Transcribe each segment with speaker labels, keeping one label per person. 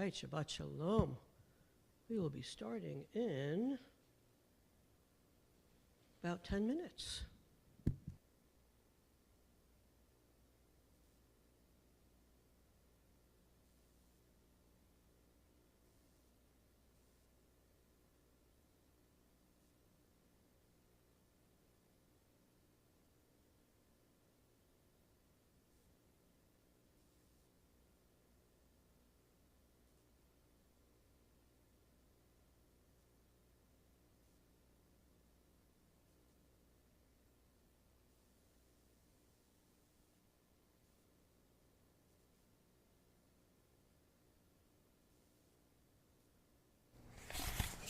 Speaker 1: right, Shabbat Shalom. We will be starting in about 10 minutes.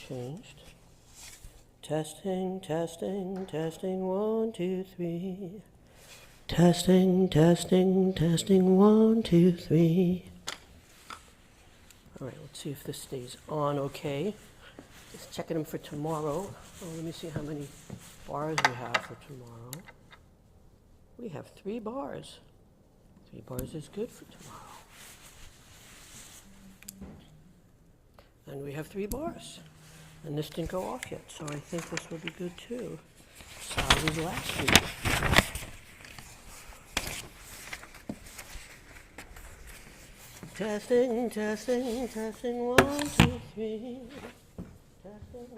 Speaker 1: Changed. Testing, 1, 2, 3. Testing, 1, 2, 3. All right, let's see if this stays on okay. Just checking them for tomorrow. Oh, let me see how many bars we have for tomorrow. We have 3 bars. 3 bars is good for tomorrow. And we have 3 bars. And this didn't go off yet, so I think this will be good too. Solid as last week. Testing, 1, 2, 3. Testing,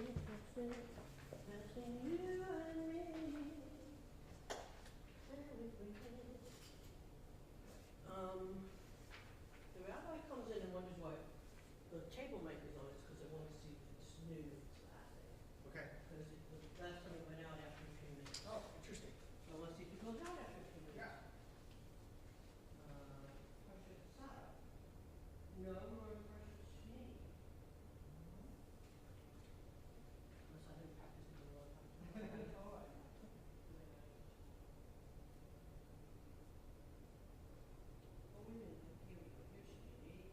Speaker 1: you and me. The rabbi comes in and wonders why the table might be on. It's because they want to see if it's new.
Speaker 2: Okay.
Speaker 1: Because the last time it went out after a few minutes.
Speaker 2: Oh, interesting.
Speaker 1: So let's see if it goes out after a few minutes.
Speaker 2: Yeah.
Speaker 1: Pressure Sarah. No, more pressure Shane. Unless I've been practicing a long time. Oh, I know. Oh, wait a minute. Here we go. Here's Shane.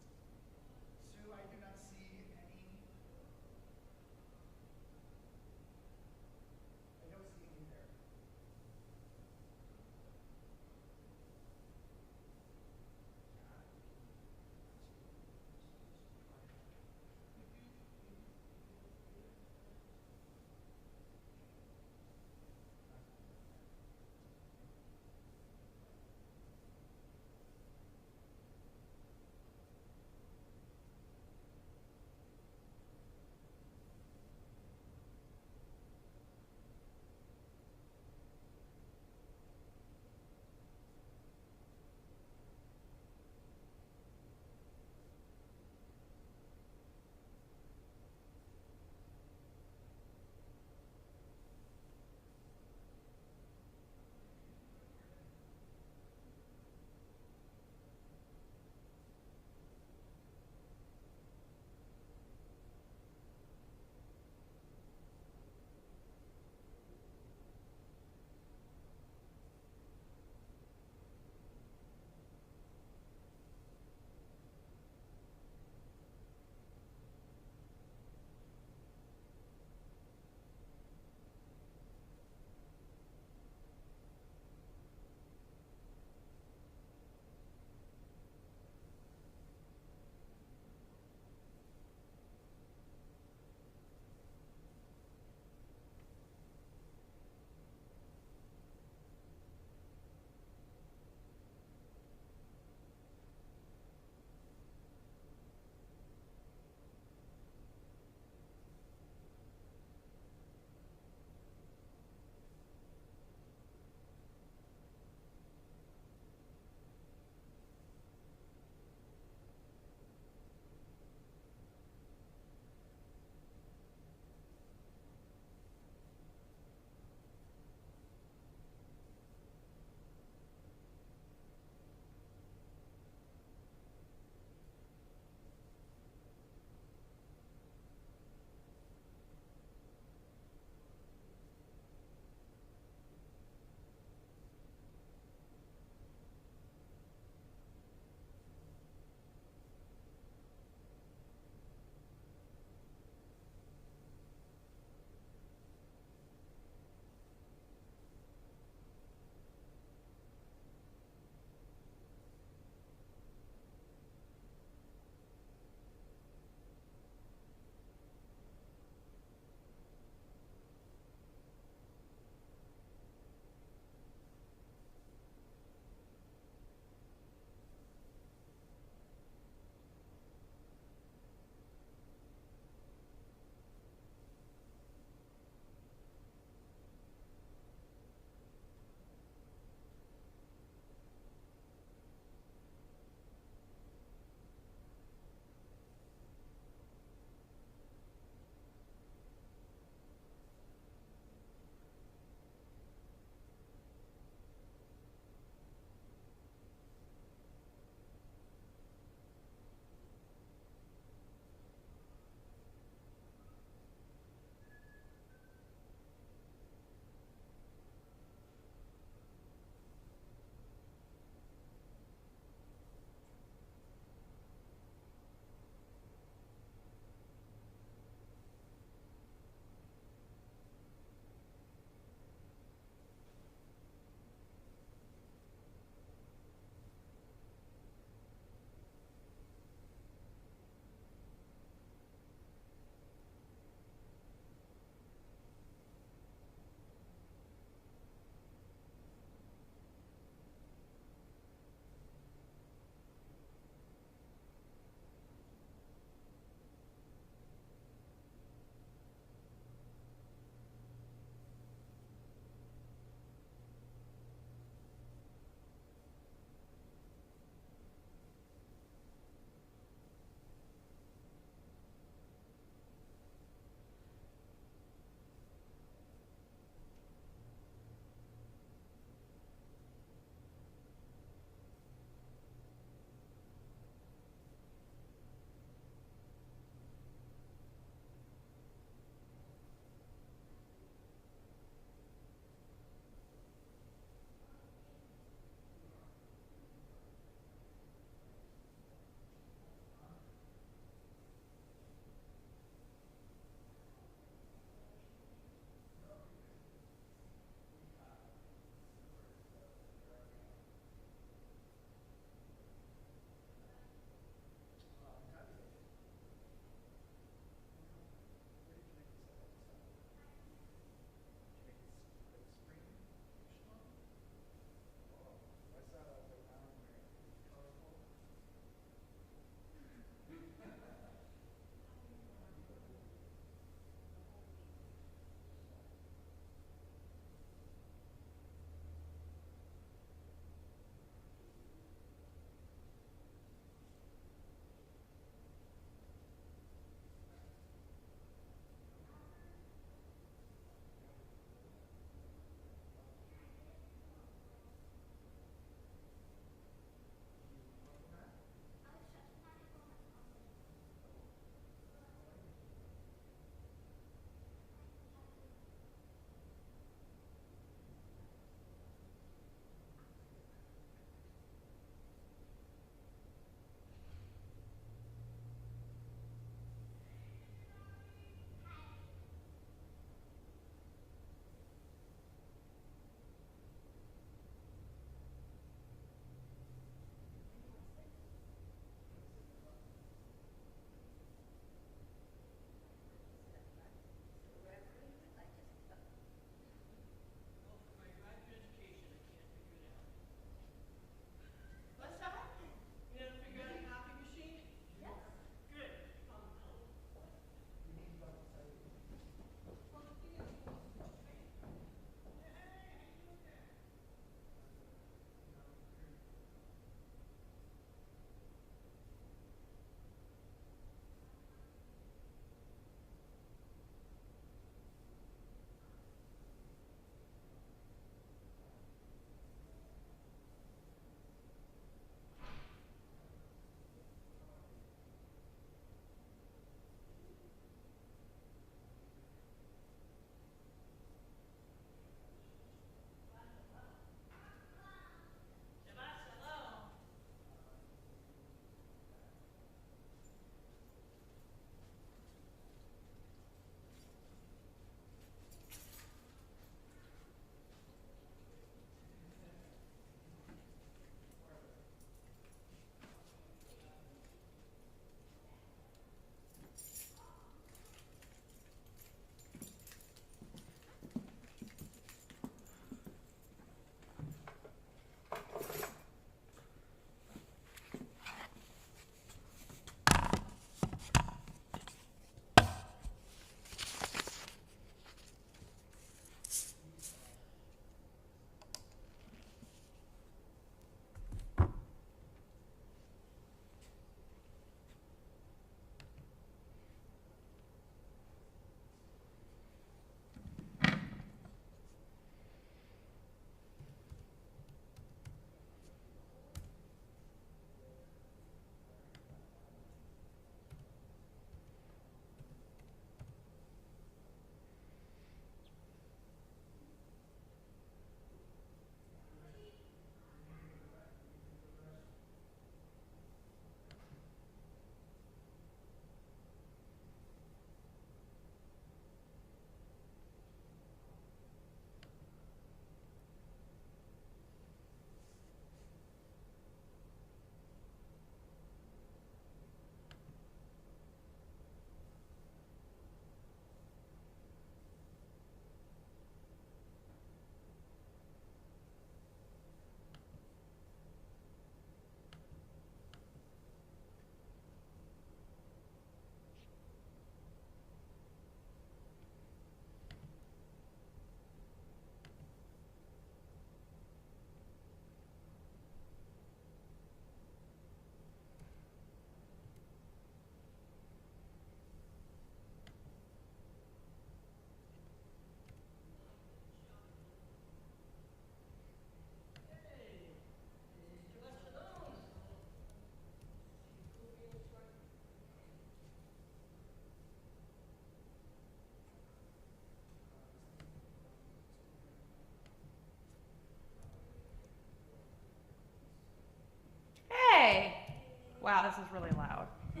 Speaker 3: Wow, this is really loud.
Speaker 1: I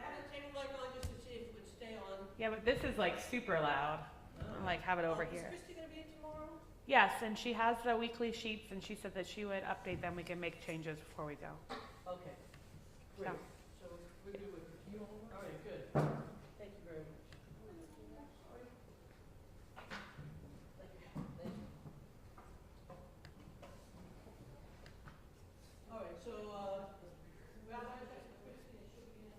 Speaker 1: had a table light on just to see if it would stay on.
Speaker 3: Yeah, but this is like super loud. I'm like, have it over here.
Speaker 1: Is Christy going to be in tomorrow?
Speaker 3: Yes, and she has the weekly sheets, and she said that she would update them. We can make changes before we go.
Speaker 1: Okay. Great.
Speaker 3: So.
Speaker 1: So we're good with you. All right, good. Thank you very much. All right, so Rabbi, Christy should be in.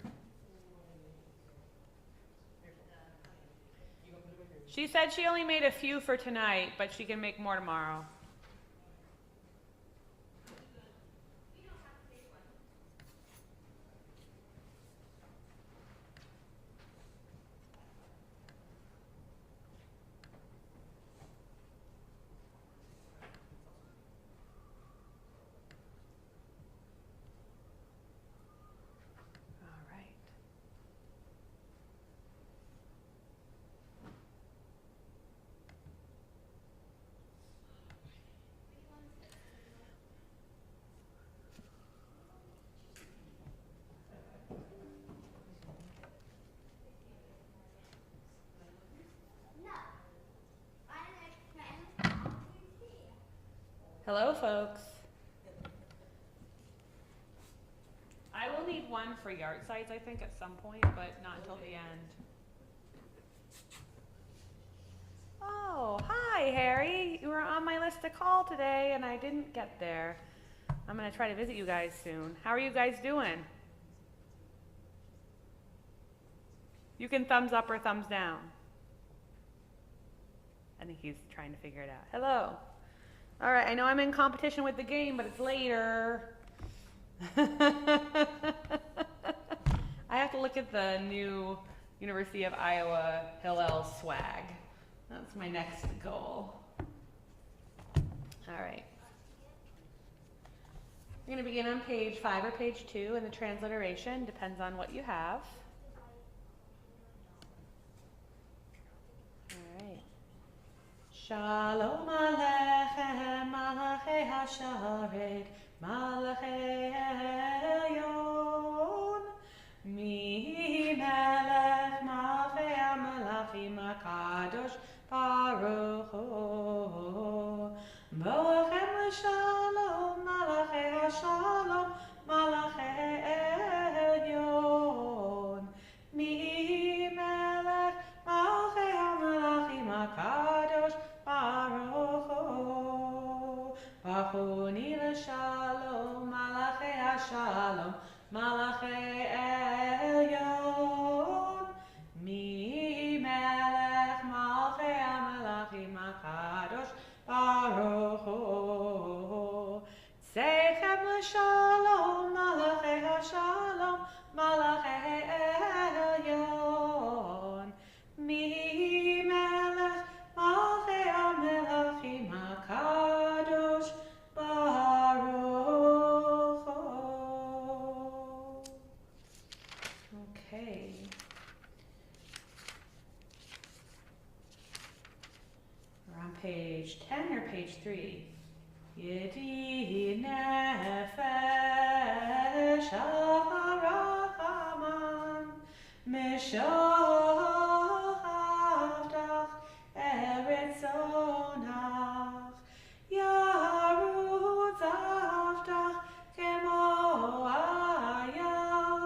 Speaker 1: You gonna put it right here?
Speaker 3: She said she only made a few for tonight, but she can make more tomorrow. All right. Hello, folks. I will need one for yard sites, I think, at some point, but not until the end. Oh, hi, Harry. You were on my list to call today, and I didn't get there. I'm going to try to visit you guys soon. How are you guys doing? You can thumbs up or thumbs down. I think he's trying to figure it out. Hello. All right, I know I'm in competition with the game, but it's later. I have to look at the new University of Iowa Hillel swag. That's my next goal. All right. We're going to begin on page 5 or page 2, and the transliteration depends on what you have. All right. Shalom Aleichem, Malachei HaSharet, Malachei Elyon, Mi Melech Malchei HaMelachim HaKadosh Baruch Hu, Boachem L'Shalom, Malachei HaShalom, Malachei Elyon, Mi Melech Malchei HaMelachim HaKadosh Baruch Hu, Bachuni L'Shalom, Malachei HaShalom, Malachei Elyon, Mi Melech Malchei HaMelachim HaKadosh Baruch Hu, Tzechem L'Shalom, Malachei HaShalom, Malachei Elyon, Mi Melech Malchei HaMelachim HaKadosh Baruch Hu. Okay. We're on page 10 or page 3? Yedi nefesh harachaman mishohavdach eretz zonach yarutz avdach kemo ayal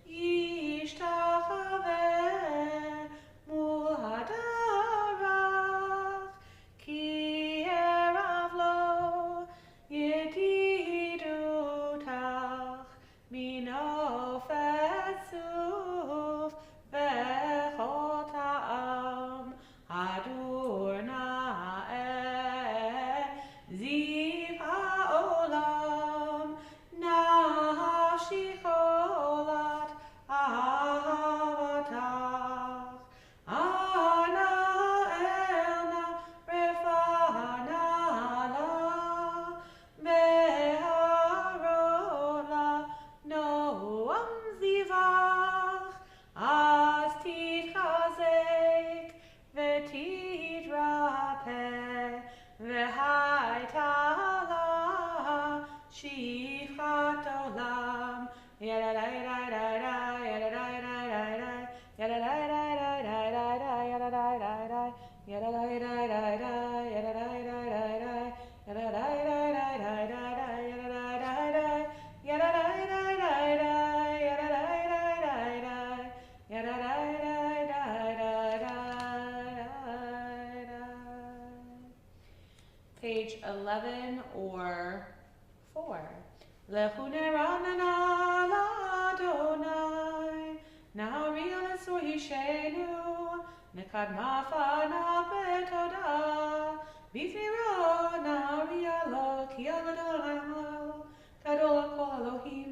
Speaker 3: yishtachaveh mul hadarach ki erav lo yedidutach minofet suf page 11 or 4. Lechu neranana l'Adonai, na'ariel esor yishenu, nekadma fana betoda, b'zmiro na'ariel lo, ki Adonai gadol kol Elohim.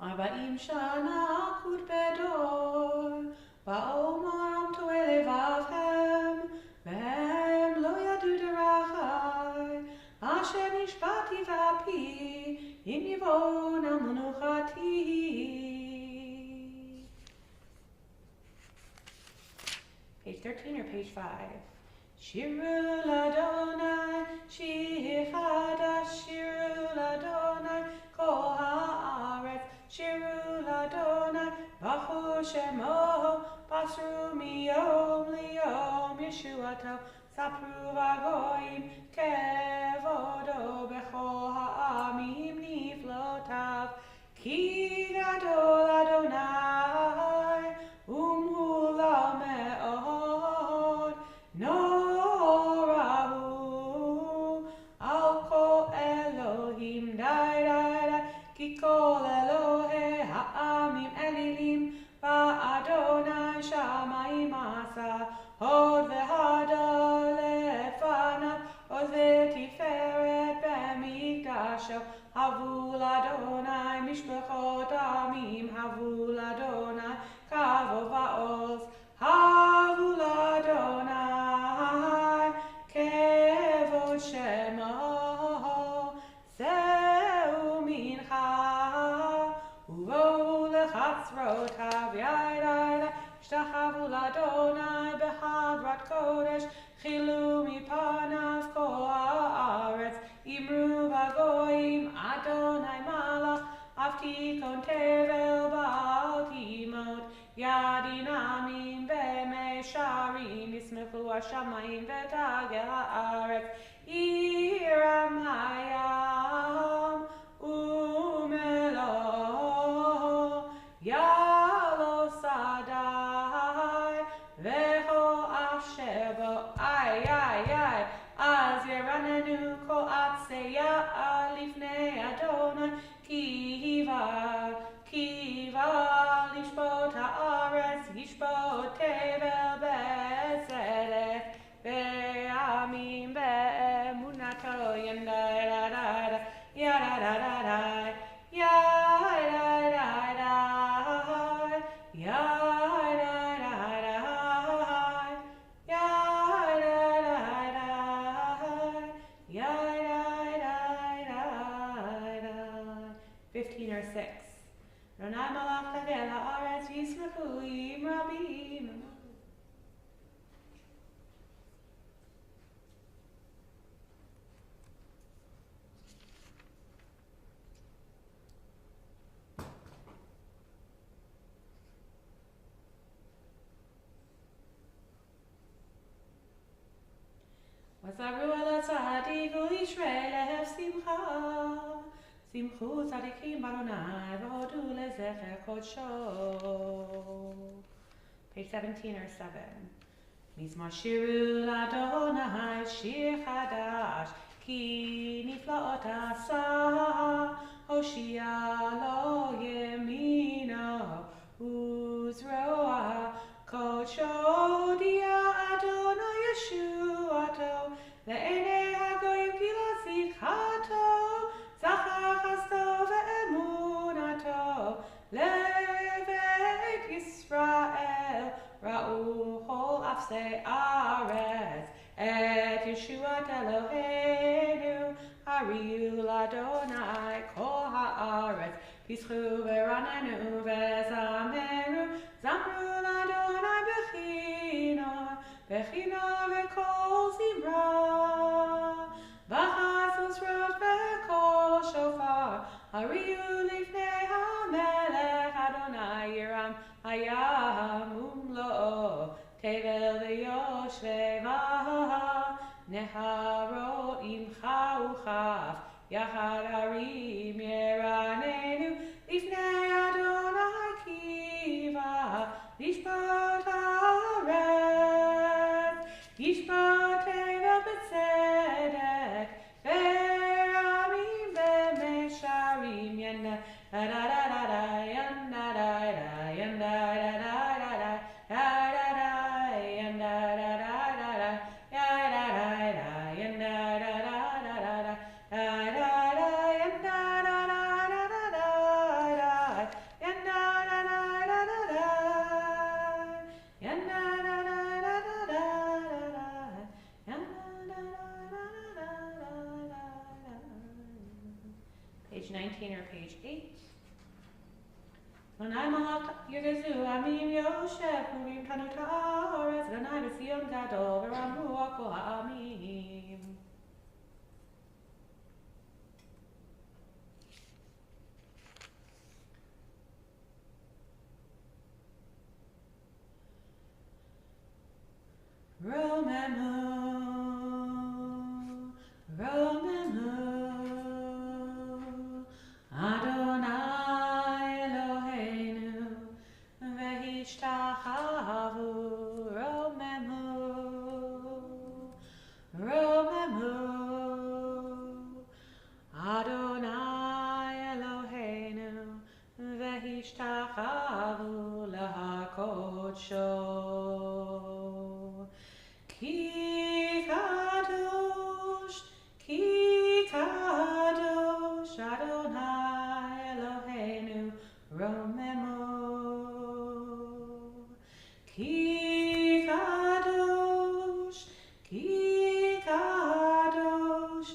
Speaker 3: Arba'im shana akut bedor, ba'omar amtu elevavhem, vehem lo yadu derachai, asher nishbati v'api, im yivon al menuchati. Page 13 or page 5? Shiru l'Adonai, shir chadash, shiru l'Adonai, kol ha'aretz, shiru l'Adonai, bachu shemo, basru miyom liyom yeshuato, sapru v'agoyim, kevodo bechol ha'amim niflotav, ki gadol Adonai, umhula me'od, norahu, al kol Elohim, dai dai dai, ki kol Elohe ha'amim elilim, va'adonai shamayim asa, hod v'hada lefanav, od v'tiferet b'mikdasho, havul Adonai mishpachot amim, havul Adonai kavod va'oz, havul Adonai kevod shemo, zeu mincha uvo lechatzrotav yadai, shtachavu l'Adonai behadrat kodesh, chilu mipanav kol haaretz, imru v'agoyim Adonai malach, avtikon tevel ba'al timot, yadinamim v'mesharim, yismechu hashamayim v'tagel haaretz, iram hayam umelo, yalo sadai, veho ashebo, ay, az yeranenu kol atseya alifnei Adonai, kiva lishbot haaretz, yishbot tevel be'tzedek, be'amim be'emunato, yadadadada, yadadadada, yadadadada, yadadadada, yadadadada. 15 or 6. Ronai malach tavel haaretz yismechu im rabim. Vasaru ala tzadiku Yisrael lehev simcha, simchu tzadikim baronai v'hodu lezecher kodsho. Page 17 or 7. Mizmor shiru l'Adonai shir chadash, ki niflaot asa, hoshia lo yemino uzroa, kodsho dia Adonai Yeshuato, le'enei hagoyim ki lo zikhato, zachar chasto ve'emunato, le'beit Yisrael ra'u chol afsei aretz, et Yeshuat Eloheinu, hariu l'Adonai kol haaretz, pischu ve'ranenu ve'zameru, zamru l'Adonai bechina ve'kol zimra, v'chasos rot ve'kol shofar, hariu lifnei hamelech Adonai yiram hayam umlo, tevel ve'yoshvei vaha, neharot imcha uchaf, Yachad Harim Yeranenu Lifnei Adonai Kiva Lishpat Haaretz Yishpat Tevel B'tzedek Ve'amim Ve'mesharim Yena da da da da da yenda da da yenda da da da da da da da yenda da da da da da da da da yenda da da da da da da da da yenda da da da da da yenda da da da da da yenda da da da da da yenda da da da da. Page 19 or page 8. L'nai malach yirgezu amim Yosef urim kanu ta'aretz L'nai b'Sion gadol v'ramru kol ha'amim. Romemu, Romemu, Adonai Eloheinu, Ve'ishtachavu, Romemu, Romemu, Adonai Eloheinu, Ve'ishtachavu lahakodsho. Ki kadosh Adonai Eloheinu Romemu. Ki kadosh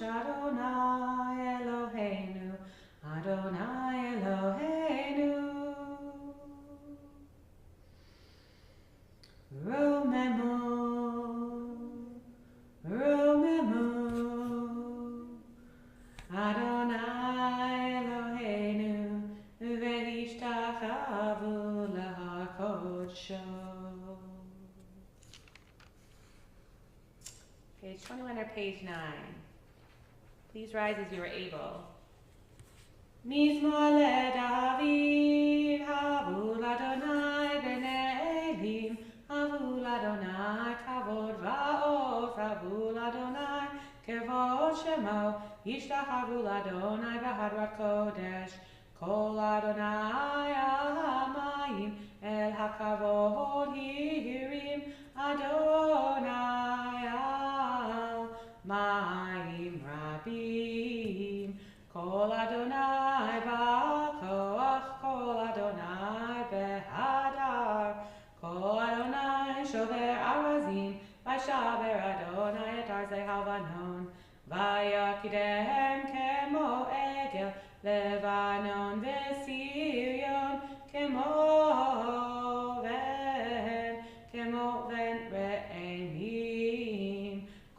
Speaker 3: Adonai Eloheinu Adonai Eloheinu Romemu. Romemu, Adonai Eloheinu, ve'ishtachavu lahakodsho. Page 21 or page 9. Please rise as you are able. Mizmor leDavid, havul Adonai b'nei Elim, havul Adonai kavod va'of, havul Adonai kevod shemo, yishtachavu Adonai b'hadrat kodesh, kol Adonai al hamayim, el hakavod hirim, Adonai al mayim rabim, kol Adonai ba'koach, kol Adonai behadar, kol Adonai shover arazim, v'shaber Adonai et arzei havanon, v'yakidem kemo egel, Levanon v'Sirion, kemo ven re'emim,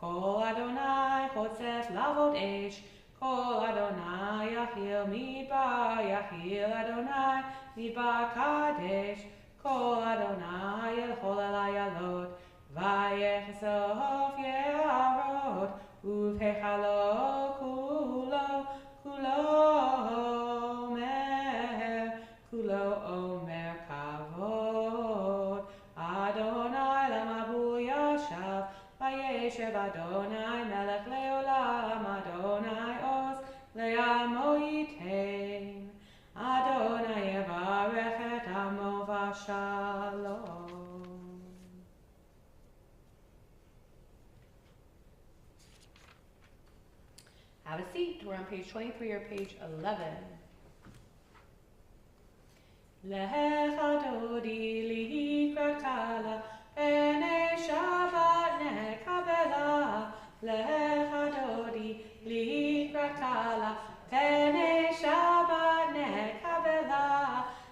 Speaker 3: kol Adonai chotzef lavot esh, kol Adonai yachil Adonai midbar kadesh, kol Adonai yelchol el hayalot, vayechsof ye'arot, uv'hechalo kulo omer kavod, Adonai lamabu yashav, vayeshev Adonai melech leolam, Adonai os le'amo yitain, Adonai yevarech et amo v'shalom. Have a seat. We're on page 23 or page 11. Lecha dodi likrat kala, b'nei Shabbat nekabela. Lecha dodi likrat kala, b'nei Shabbat nekabela.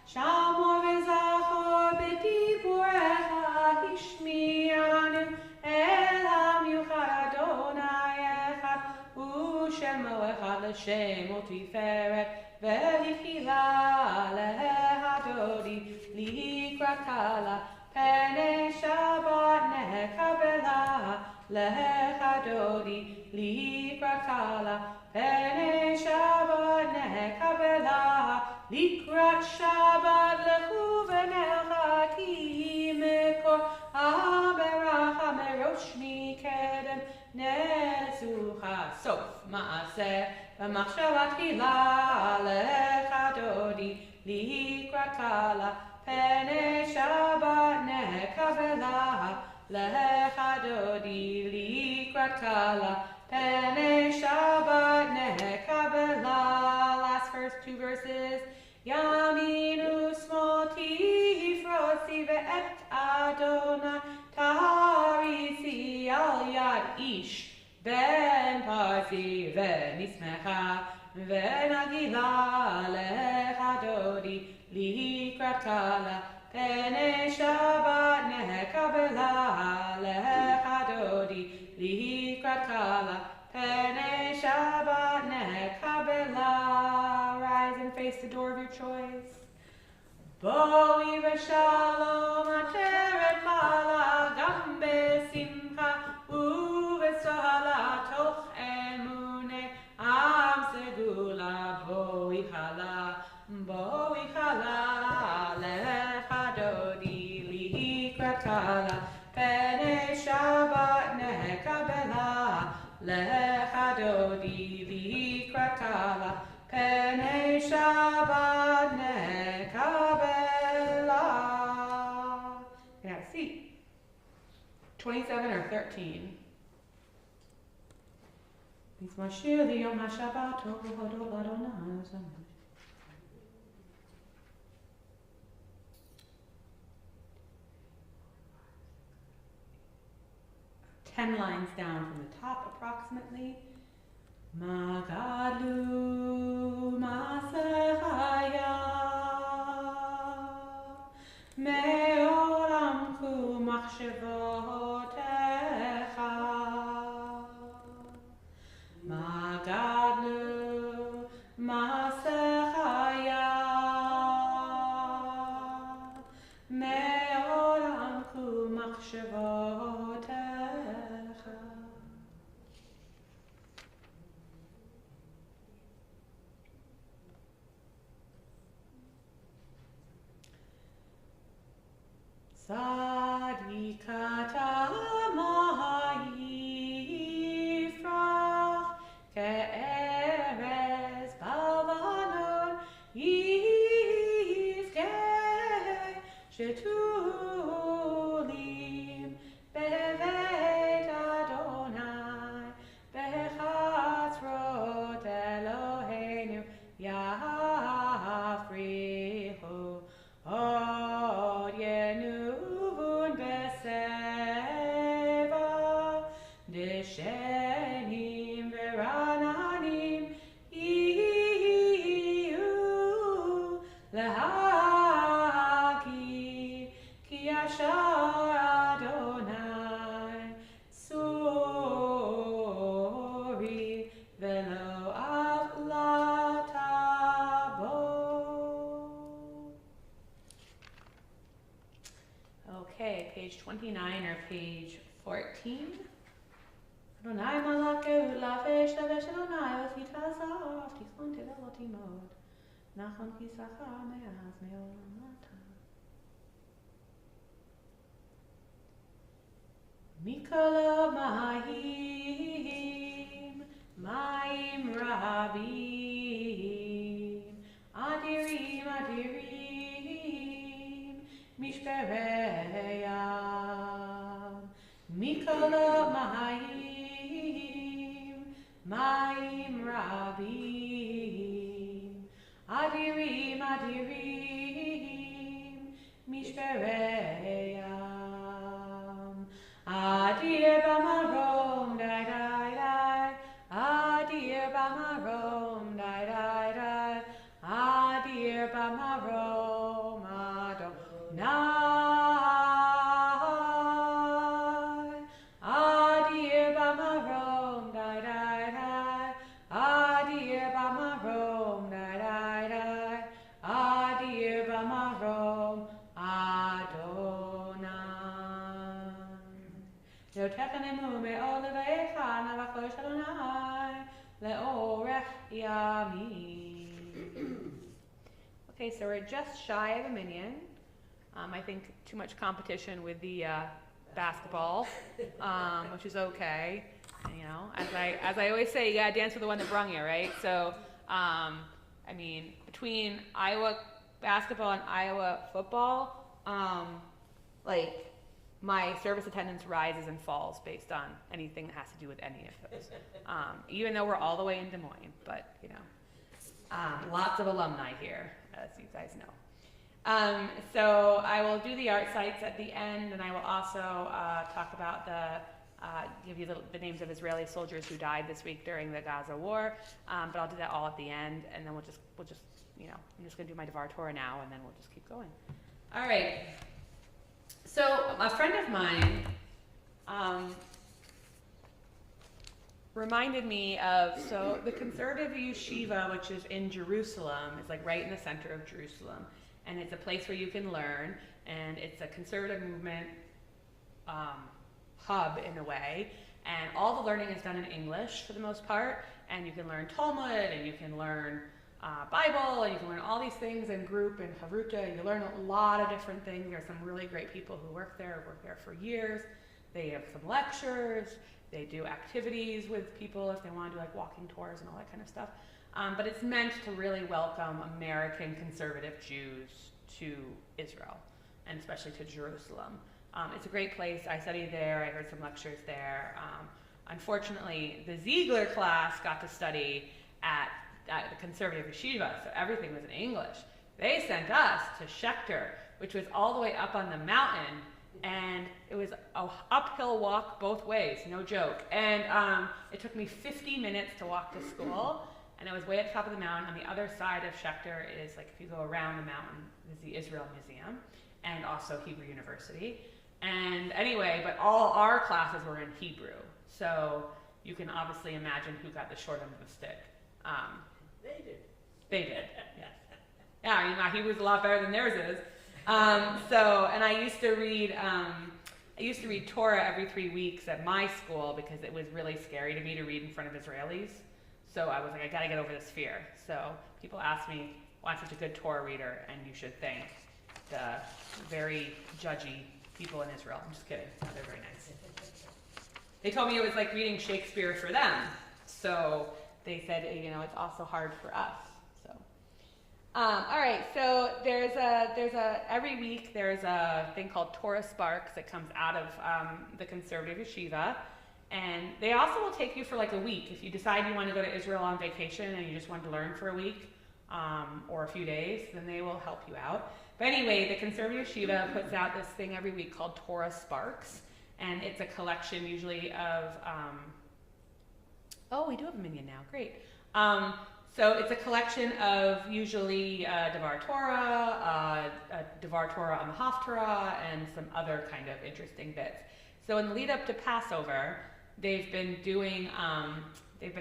Speaker 3: Shamor v'zachor b'diburecha hishmi'anu, elam yuchad Adonai echad, u'shemo echad l'shem u'Tifereth ve'lichila. Lecha dodi likrat kala, b'nei Shabbat nekabela. lecha dodi likrat kala pene Shabbat nekabela likrat Shabbat lechu v'nelcha ki mekor haberacha merosh mikedem nesucha sof maaseh v'machshava tchila lecha dodi likrat kala pene Shabbat nekabela lecha dodi likrat kala pene Shabbat nekabela. Last first two verses. Yaminu smoti frosi ve'et Adonai tarisi al yad ish ben parsi ve'nismecha ve'nagila lecha dodi likrat kala pene Shabbat nekabela lecha dodi likrat kala pene Shabbat nekabela. Rise and face the door of your choice. Boi v'shalom ateret mala gam besimcha uvesohala toch emune am segula boi chala lecha dodi likrat kala pene Shabbat nekabela lecha dodi likrat kala pene Shabbat nekabela. Can I have a seat? 27 or 13? Bismashir liyom haShabbat hodol Adonai. 10 lines down from the top approximately. Magadlu masechaya me'olam ku machshevotecha Magadlu masechaya me'olam ku machshevotecha. Sadikata ma'yifrach ke'erez bavanon yizkeh shetulim bevet Adonai bechatzrot Eloheinu yafrihu od yenuvun beseva deshenim verananim iyu lahaki ki yashar Adonai sori velo avlatabo. Okay, page 29 or page 14. Adonai malakeu lafesh lavesh Adonai v'titazaf titzon tevelot imod nachon kisacha me'az me'olam lata mikol ma'im ma'im rabim adirim adirim mishpereyam mikol ma'im ma'im rabim adirim adirim mishpereyam adir b'marom dai dai dai adir b'marom dai dai dai adir b'marom Adonai adir b'marom dai dai dai adir b'marom dai dai dai adir b'marom Adonai. Lo techanemu me'od leorech yamim. Okay, so we're just shy of a minyan. I think too much competition with the basketball, which is okay. And, you know, as I always say, you gotta dance with the one that brung you, right? So, I mean, between Iowa basketball and Iowa football, like, my service attendance rises and falls based on anything that has to do with any of those. Even though we're all the way in Des Moines, but, you know, lots of alumni here, as you guys know. So I will do the art sites at the end, and I will also talk about give you the names of Israeli soldiers who died this week during the Gaza war. But I'll do that all at the end, and then we'll just you know, I'm just gonna do my Devar Torah now, and then we'll just keep going. All right. So a friend of mine reminded me of, so the conservative yeshiva, which is in Jerusalem, is like right in the center of Jerusalem. And it's a place where you can learn, and it's a conservative movement hub in a way. And all the learning is done in English for the most part, and you can learn Talmud, and you can learn Bible, and you can learn all these things in group and Havruta. You learn a lot of different things. There are some really great people who work there for years. They have some lectures. They do activities with people if they want to do like walking tours and all that kind of stuff. But it's meant to really welcome American conservative Jews to Israel, and especially to Jerusalem. It's a great place. I studied there. I heard some lectures there. Unfortunately, the Ziegler class got to study at the conservative yeshiva, so everything was in English. They sent us to Schechter, which was all the way up on the mountain, and it was an uphill walk both ways, no joke. And it took me 50 minutes to walk to school. And it was way at the top of the mountain. On the other side of Schechter is, like, if you go around the mountain, is the Israel Museum and also Hebrew University. And anyway, but all our classes were in Hebrew. So you can obviously imagine who got the short end of the stick.
Speaker 1: They did.
Speaker 3: They did, yes. Yeah, you know, Hebrew's a lot better than theirs is. And I used to read Torah every 3 weeks at my school because it was really scary to me to read in front of Israelis. So I was like, I gotta get over this fear. So people ask me, why I'm such a good Torah reader, and you should thank the very judgy people in Israel. I'm just kidding. No, they're very nice. They told me it was like reading Shakespeare for them. So they said, you know, it's also hard for us. So, all right. So every week there's a thing called Torah Sparks that comes out of the conservative yeshiva. And they also will take you for like a week. If you decide you want to go to Israel on vacation and you just want to learn for a week or a few days, then they will help you out. But anyway, the conservative yeshiva puts out this thing every week called Torah Sparks. And it's a collection usually of, we do have a minyan now, great. So it's a collection of usually Devar Torah, Devar Torah on the Haftarah, and some other kind of interesting bits. So in the lead up to Passover, they've been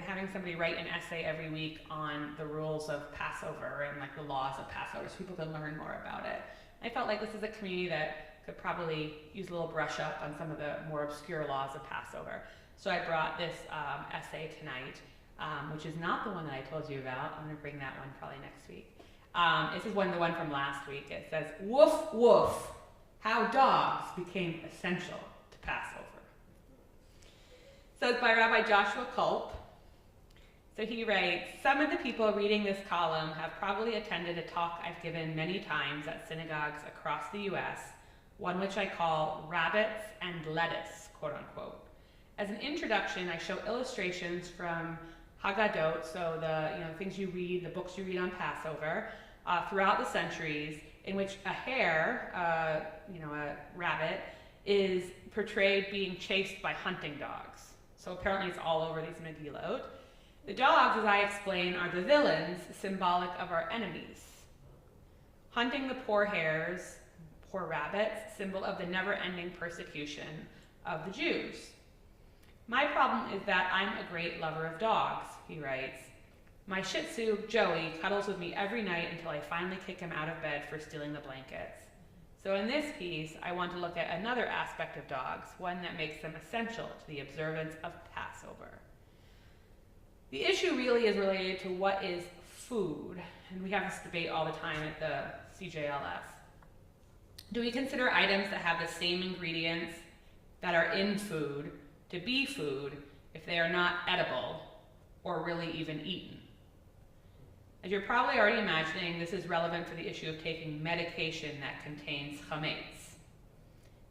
Speaker 3: having somebody write an essay every week on the rules of Passover and like the laws of Passover so people can learn more about it. I felt like this is a community that could probably use a little brush up on some of the more obscure laws of Passover. So I brought this essay tonight, which is not the one that I told you about. I'm going to bring that one probably next week. This is the one from last week. It says, "Woof, woof, how dogs became essential to Passover." So it's by Rabbi Joshua Culp. So he writes, "Some of the people reading this column have probably attended a talk I've given many times at synagogues across the U.S., one which I call Rabbits and Lettuce, quote unquote. As an introduction, I show illustrations from Haggadot, so the things you read, the books you read on Passover, throughout the centuries, in which a hare, a rabbit, is portrayed being chased by hunting dogs. So apparently it's all over these Megillot. The dogs, as I explain, are the villains, symbolic of our enemies. Hunting the poor hares, poor rabbits, symbol of the never-ending persecution of the Jews. My problem is that I'm a great lover of dogs," he writes. "My Shih Tzu, Joey, cuddles with me every night until I finally kick him out of bed for stealing the blankets. So in this piece, I want to look at another aspect of dogs, one that makes them essential to the observance of Passover. The issue really is related to what is food. And we have this debate all the time at the CJLS. Do we consider items that have the same ingredients that are in food to be food if they are not edible or really even eaten? As you're probably already imagining, this is relevant for the issue of taking medication that contains chametz.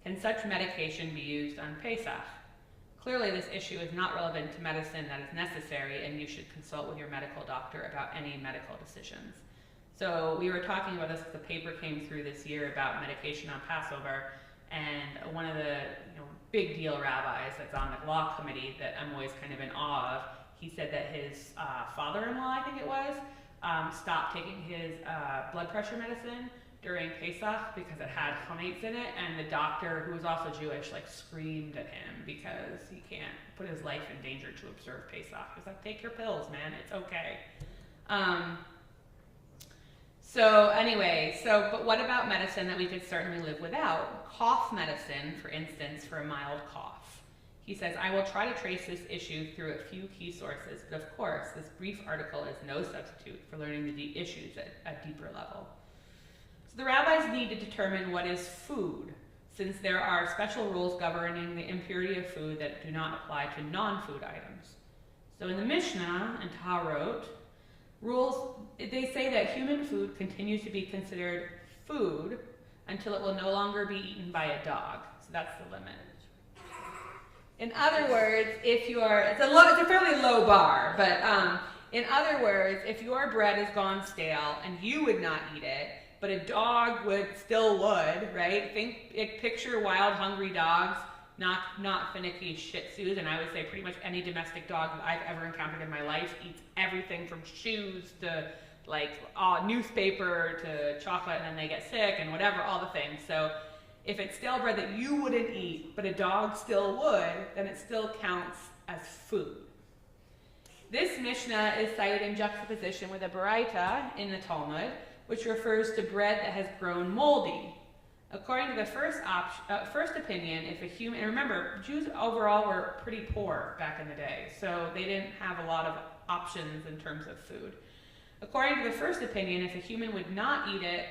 Speaker 3: Can such medication be used on Pesach? Clearly, this issue is not relevant to medicine that is necessary, and you should consult with your medical doctor about any medical decisions. So we were talking about this because the paper came through this year about medication on Passover, and one of the big deal rabbis that's on the law committee that I'm always kind of in awe of, he said that his father-in-law, I think it was, stopped taking his blood pressure medicine during Pesach because it had chametz in it, and the doctor, who was also Jewish, screamed at him because he can't put his life in danger to observe Pesach. He was like, take your pills, man, it's okay. But what about medicine that we could certainly live without? Cough medicine, for instance, for a mild cough. He says, I will try to trace this issue through a few key sources, but of course, this brief article is no substitute for learning the issues at a deeper level. So the rabbis need to determine what is food, since there are special rules governing the impurity of food that do not apply to non-food items. So in the Mishnah and Taharot, rules, they say that human food continues to be considered food until it will no longer be eaten by a dog. So that's the limit. In other words, it's a fairly low bar, but in other words, if your bread has gone stale and you would not eat it, but a dog still would, right? Picture wild, hungry dogs, not finicky Shih Tzus, and I would say pretty much any domestic dog that I've ever encountered in my life eats everything from shoes to newspaper to chocolate, and then they get sick and whatever, all the things. So if it's stale bread that you wouldn't eat, but a dog still would, then it still counts as food. This Mishnah is cited in juxtaposition with a Baraita in the Talmud, which refers to bread that has grown moldy. According to the first opinion, if a human, and remember, Jews overall were pretty poor back in the day, so they didn't have a lot of options in terms of food. According to the first opinion, if a human would not eat it,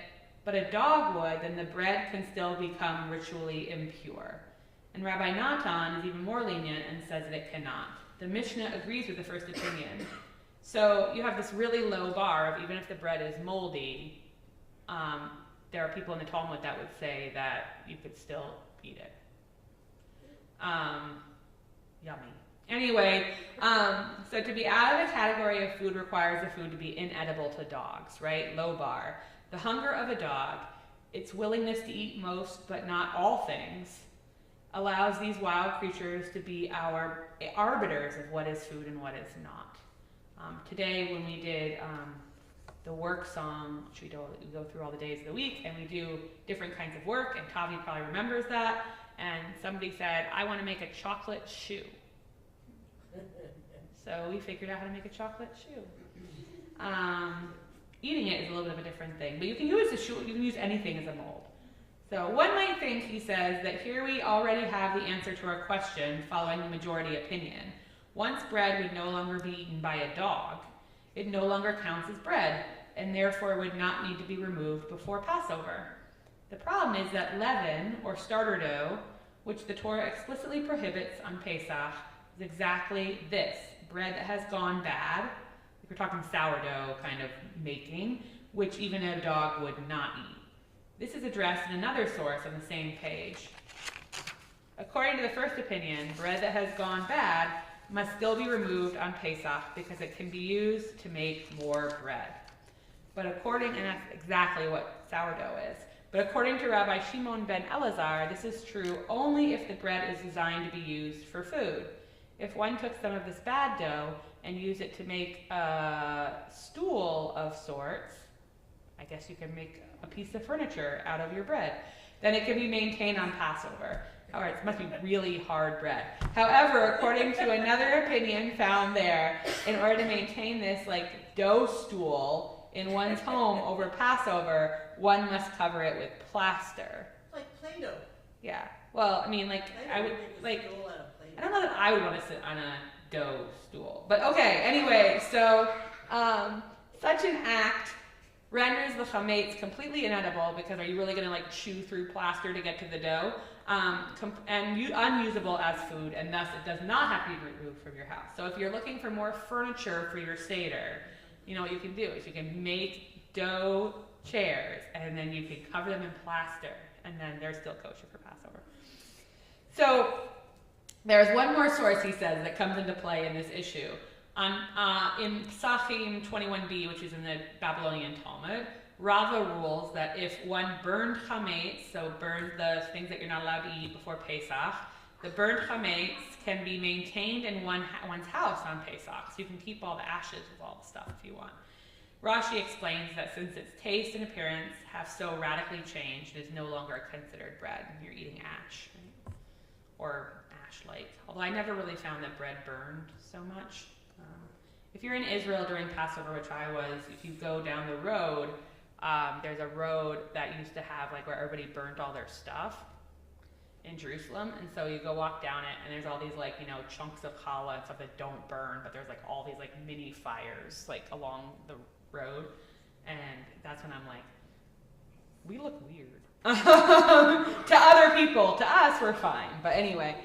Speaker 3: but a dog would, then the bread can still become ritually impure. And Rabbi Natan is even more lenient and says that it cannot. The Mishnah agrees with the first opinion. So you have this really low bar of even if the bread is moldy, there are people in the Talmud that would say that you could still eat it. Yummy. Anyway, so to be out of the category of food requires the food to be inedible to dogs, right? Low bar. The hunger of a dog, its willingness to eat most but not all things, allows these wild creatures to be our arbiters of what is food and what is not. Today when we did the work song, which we go through all the days of the week, and we do different kinds of work, and Tavi probably remembers that, and somebody said, I want to make a chocolate shoe. So we figured out how to make a chocolate shoe. Eating it is a little bit of a different thing, but you can use anything as a mold. So one might think, he says, that here we already have the answer to our question following the majority opinion. Once bread would no longer be eaten by a dog, it no longer counts as bread, and therefore would not need to be removed before Passover. The problem is that leaven, or starter dough, which the Torah explicitly prohibits on Pesach, is exactly this, bread that has gone bad. We're talking sourdough kind of making, which even a dog would not eat. This is addressed in another source on the same page. According to the first opinion, bread that has gone bad must still be removed on Pesach because it can be used to make more bread. And that's exactly what sourdough is. But according to Rabbi Shimon ben Elazar, this is true only if the bread is designed to be used for food. If one took some of this bad dough and used it to make a stool of sorts, I guess you can make a piece of furniture out of your bread, then it can be maintained on Passover. Or it must be really hard bread. However, according to another opinion found there, in order to maintain this dough stool in one's home over Passover, one must cover it with plaster.
Speaker 1: Like Play-Doh.
Speaker 3: Yeah. Well, I mean, I would I don't know that I would want to sit on a dough stool. But okay, anyway, so such an act renders the chametz completely inedible, because are you really going to like chew through plaster to get to the dough? Unusable as food, and thus it does not have to be removed from your house. So if you're looking for more furniture for your Seder, you know what you can do is you can make dough chairs, and then you can cover them in plaster, and then they're still kosher for Passover. So there's one more source, he says, that comes into play in this issue. In Psachim 21b, which is in the Babylonian Talmud, Rava rules that if one burned chametz, so burned the things that you're not allowed to eat before Pesach, the burnt chametz can be maintained in one's house on Pesach. So you can keep all the ashes of all the stuff if you want. Rashi explains that since its taste and appearance have so radically changed, it is no longer considered bread. You're eating ash, right? Or ash-like. Although I never really found that bread burned so much. If you're in Israel during Passover, which I was, if you go down the road, there's a road that used to have like where everybody burnt all their stuff in Jerusalem, and so you go walk down it, and there's all these like, you know, chunks of challah and stuff that don't burn, but there's like all these like mini fires like along the road, and that's when I'm like, we look weird. To other people, to us, we're fine. But anyway,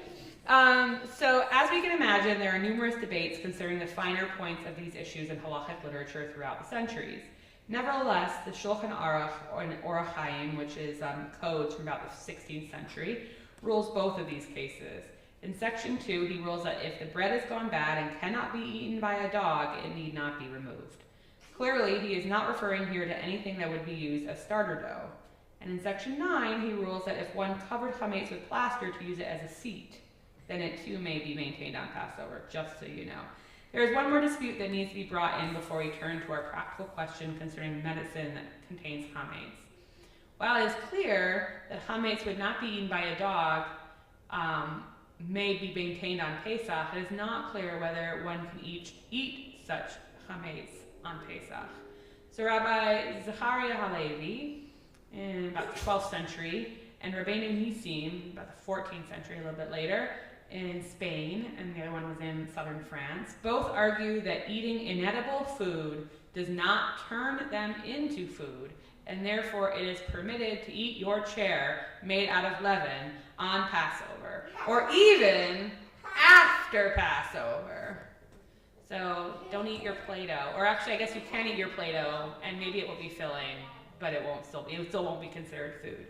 Speaker 3: so as we can imagine, there are numerous debates concerning the finer points of these issues in halachic literature throughout the centuries. Nevertheless, the Shulchan Aruch, or Orach Chaim, which is codes from about the 16th century, rules both of these cases. In section 2, he rules that if the bread has gone bad and cannot be eaten by a dog, it need not be removed. Clearly, he is not referring here to anything that would be used as starter dough. And in section 9, he rules that if one covered chametz with plaster to use it as a seat, then it too may be maintained on Passover, just so you know. There is one more dispute that needs to be brought in before we turn to our practical question concerning medicine that contains chametz. While it is clear that chametz would not be eaten by a dog, may be maintained on Pesach, it is not clear whether one can eat such chametz on Pesach. So Rabbi Zechariah Halevi, in about the 12th century, and Rabbeinu Nissim, about the 14th century, a little bit later, in Spain, and the other one was in southern France, both argue that eating inedible food does not turn them into food, and therefore it is permitted to eat your chair made out of leaven on Passover, or even after Passover. So don't eat your Play-Doh, or actually I guess you can eat your Play-Doh, and maybe it will be filling, but it still won't be considered food.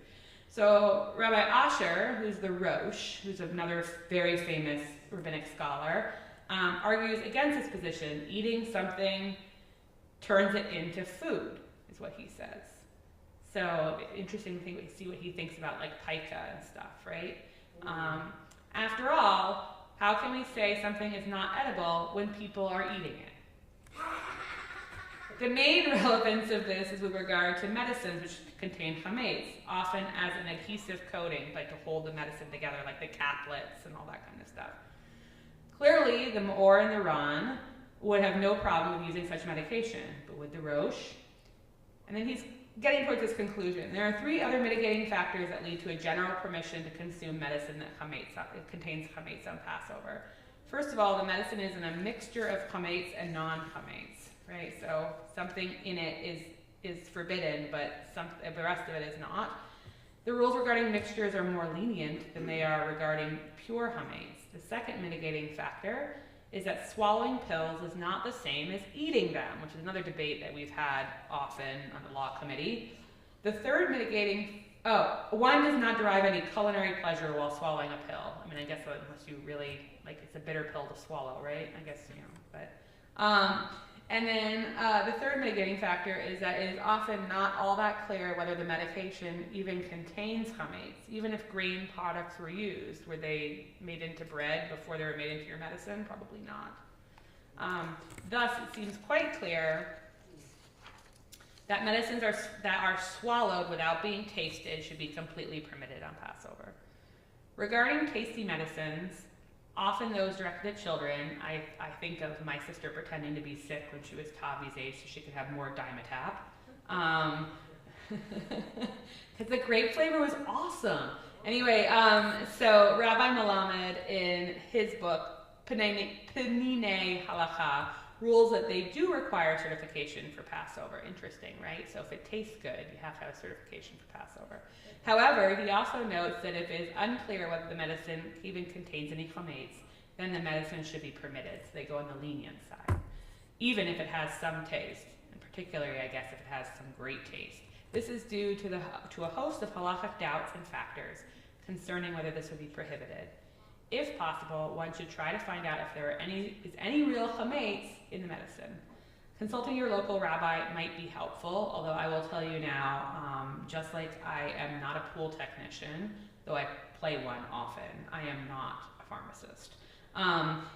Speaker 3: So Rabbi Asher, who's the Rosh, who's another very famous rabbinic scholar, argues against this position. Eating something turns it into food, is what he says. So interesting thing to see what he thinks about like pica and stuff, right? After all, how can we say something is not edible when people are eating it? The main relevance of this is with regard to medicines which contain chametz, often as an adhesive coating, like to hold the medicine together, like the caplets and all that kind of stuff. Clearly, the Maor and the Ran would have no problem with using such medication, but with the Rosh, and then he's getting towards this conclusion. There are 3 other mitigating factors that lead to a general permission to consume medicine that contains chametz on Passover. First of all, the medicine is in a mixture of chametz and non-chametz, right? So something in it is forbidden, but the rest of it is not. The rules regarding mixtures are more lenient than they are regarding pure chametz. The second mitigating factor is that swallowing pills is not the same as eating them, which is another debate that we've had often on the law committee. The third mitigating, one does not derive any culinary pleasure while swallowing a pill. I mean, I guess unless you really, like, it's a bitter pill to swallow, right? I guess, you know, but, and then the third mitigating factor is that it is often not all that clear whether the medication even contains chametz. Even if grain products were used, were they made into bread before they were made into your medicine? Probably not. Thus, it seems quite clear that medicines that are swallowed without being tasted should be completely permitted on Passover. Regarding tasty medicines, often those directed at children, I think of my sister pretending to be sick when she was Tavi's age so she could have more Dimetap. Because the grape flavor was awesome. Anyway, so Rabbi Melamed, in his book, Penine halacha, rules that they do require certification for Passover. Interesting, right? So if it tastes good, you have to have a certification for Passover. However, he also notes that if it is unclear whether the medicine even contains any chametz, then the medicine should be permitted. So they go on the lenient side, even if it has some taste, and particularly, I guess, if it has some great taste. This is due to a host of halachic doubts and factors concerning whether this would be prohibited. If possible, one should try to find out if there is any real chametz in the medicine. Consulting your local rabbi might be helpful, although I will tell you now, just like I am not a pool technician, though I play one often, I am not a pharmacist.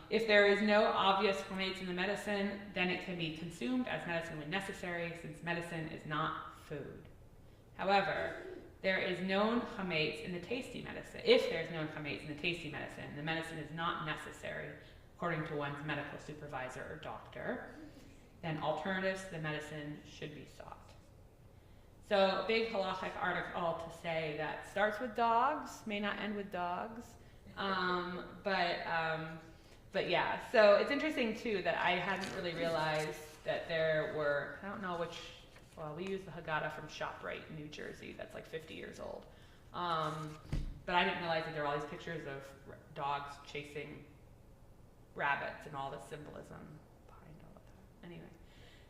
Speaker 3: If there is no obvious chametz in the medicine, then it can be consumed as medicine when necessary, since medicine is not food. However, there is known chametz in the tasty medicine. If there is known chametz in the tasty medicine, the medicine is not necessary, according to one's medical supervisor or doctor, then alternatives to the medicine should be sought. So, big halachic article to say that starts with dogs, may not end with dogs. But yeah, so it's interesting too that I hadn't really realized that there were, I don't know which, well, we use the Haggadah from ShopRite in New Jersey, that's like 50 years old. But I didn't realize that there are all these pictures of dogs chasing rabbits and all the symbolism behind all of that. Anyway,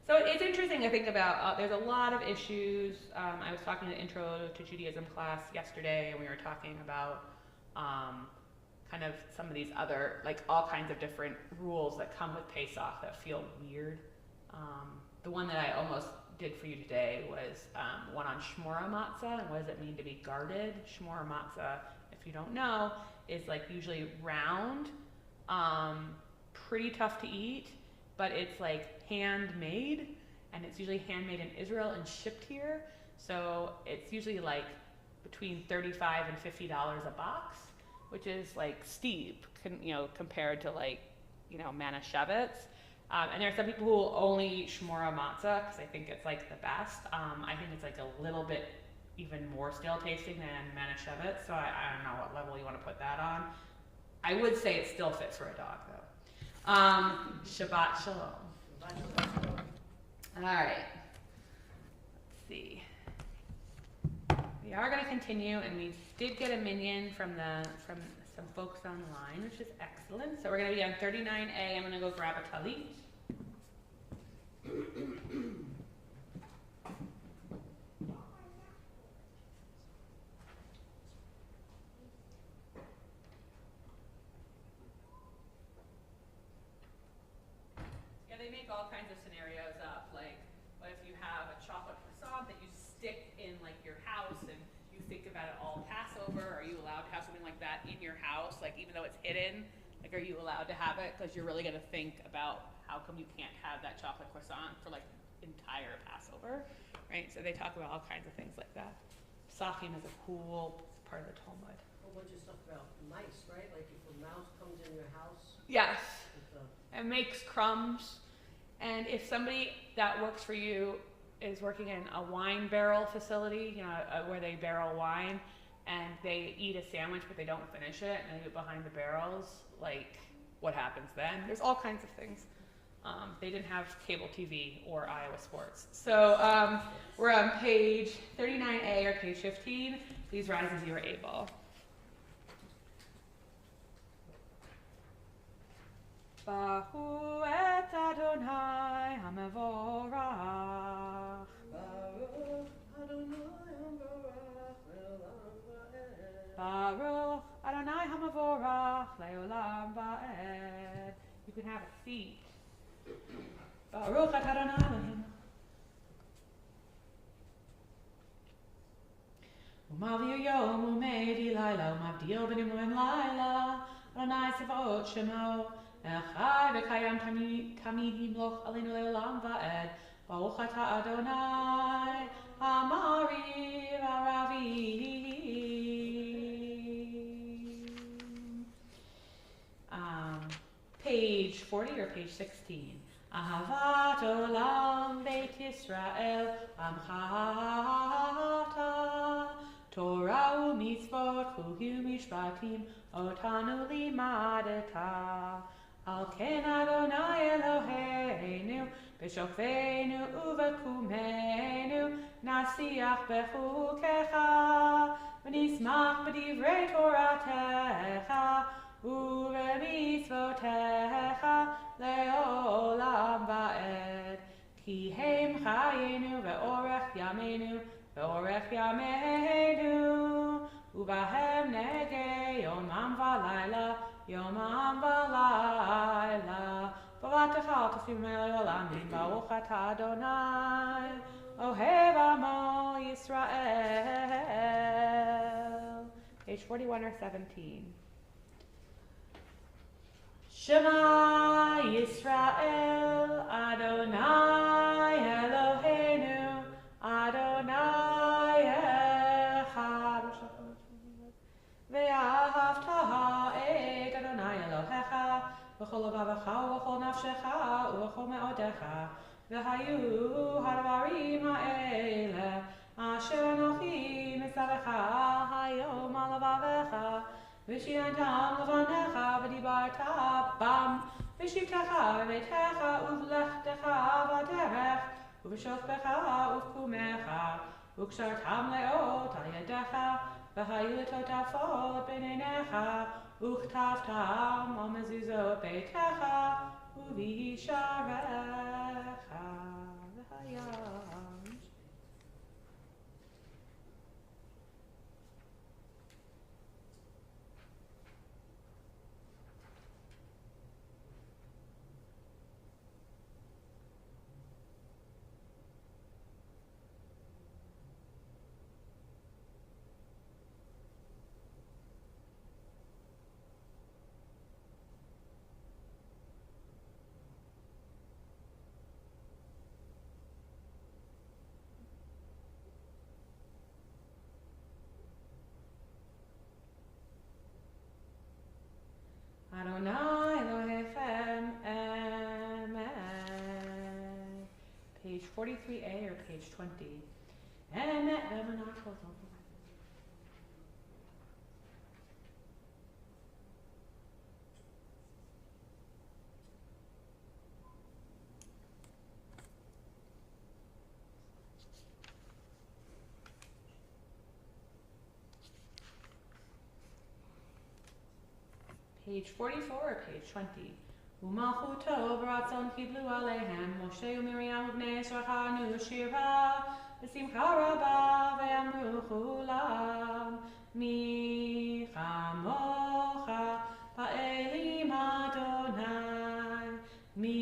Speaker 3: so it's interesting to think about, there's a lot of issues. I was talking to Intro to Judaism class yesterday, and we were talking about kind of some of these other, like all kinds of different rules that come with Pesach that feel weird. The one that I almost did for you today was one on shmora matzah, and what does it mean to be guarded? Shmora matzah, if you don't know, is like usually round, pretty tough to eat, but it's like handmade, and it's usually handmade in Israel and shipped here. So it's usually like between $35 and $50 a box, which is like steep, compared to like, Manischewitz. And there are some people who will only eat shmora matzah because I think it's like the best. I think it's like a little bit even more stale tasting than Manischewitz, so I don't know what level you want to put that on. I would say it's still fit for a dog though. Shabbat shalom. All right. Let's see. We are going to continue, and we did get a minion from some folks online, which is excellent. So we're going to be on 39A. I'm going to go grab a talit. Yeah, they make all kinds of scenarios up, like what if you have a chocolate croissant that you stick in like your house, and you think about it all Passover? Are you allowed to have something like that in your house, like even though it's hidden? Like, are you allowed to have it? Because you're really going to think about how come you can't have that chocolate croissant for like entire Passover, right? So they talk about all kinds of things like that. Safim is a cool part of the Talmud.
Speaker 1: A whole bunch of stuff about mice, right? Like if a mouse comes in your house.
Speaker 3: Yes. It makes crumbs. And if somebody that works for you is working in a wine barrel facility, where they barrel wine, and they eat a sandwich but they don't finish it and they leave it behind the barrels, like what happens then? There's all kinds of things. They didn't have cable TV or Iowa sports. So we're on page 39A or page 15. Please rise as you are able. Bahu et Adonai HaMevorach.
Speaker 1: Baruch Adonai HaMevorach le'olam va'ed.
Speaker 3: Baruch Adonai HaMevorach le'olam va'ed. You can have a seat. Baruch et Adonai Elohim. Umavir yom umevi laila umavdil ben yom laila Adonai Sevaot Shemo Echai v'kayam tamid yimloch aleinu le'olam va'ed Baruch atah Adonai Amari v'aravi. Page 40 or page 16. Ahavat olam beit Yisrael amchata Torah u'mitzvot chu'u mishpatim otanu limadeta Al ken Adonai Eloheinu, b'shofenu uvekumenu, nasiach bechukecha, v'nismach b'divrei Toratecha, uve'mitzvotecha, le'olam va'ed. Ki hem chayenu ve'orech yameinu, ubahem nege yomam v'layla, v'vatecha t'fim le'olamim, baruch atah Adonai, ohev amo Yisrael. Page 41 or 17. Shema Yisrael, Adonai Eloheinu, Adonai Echad. Ve'ahavta ha'ed Adonai Elohecha, v'chol levavecha u'v'chol nafshecha u'v'chol me'odecha, v'hayu ha'dvarim ha'ele, asher anochi mitzavecha hayom al levavecha, V'shiyantam levanecha v'dibarta bam, v'shivtecha v'beitecha uv'lechtecha v'aderech, uv'shofbecha uv'kumecha, v'kshartam le'ot al yedecha, v'hayu l'totafot b'neinecha, uchtavtam al mezuzot beitecha, uv'yisharecha v'hayam. Adonai Elohechem, Amen. Page 43a or page 20. Emet v'emunah kozol. Page 44 or page 20. U'malchuto b'ratzon kiblu aleihem, Moshe u'Miriam u'bnei Yisrael chanu shira, v'simcha rabba ve'amru chulam, mi chamocha ba'elim Adonai, mi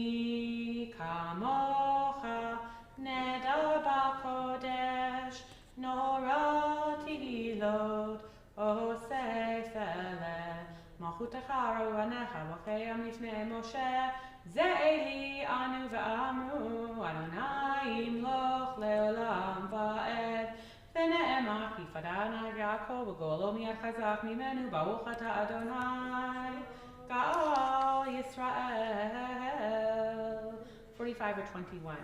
Speaker 3: kamocha nedar ba'kodesh, nora tilot, osef eleh. Malchutecha arovanecha v'cheyam lifnei Moshe, ze'eli anu ve'amru, Adonai imloch le'olam va'ed, v'ne'emar ki fadana Yaakov v'golo mi'ad chazak mimenu, baruch atah Adonai, Ga'al Yisrael. 45 or 21.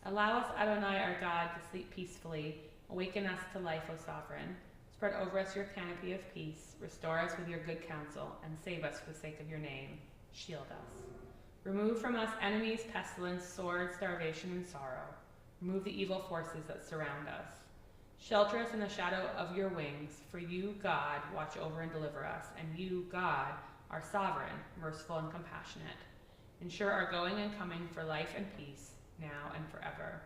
Speaker 3: Allow us, Adonai, our God, to sleep peacefully. Awaken us to life, O Sovereign. Spread over us your canopy of peace, restore us with your good counsel, and save us for the sake of your name. Shield us. Remove from us enemies, pestilence, sword, starvation, and sorrow. Remove the evil forces that surround us. Shelter us in the shadow of your wings, for you, God, watch over and deliver us, and you, God, are sovereign, merciful, and compassionate. Ensure our going and coming for life and peace, now and forever.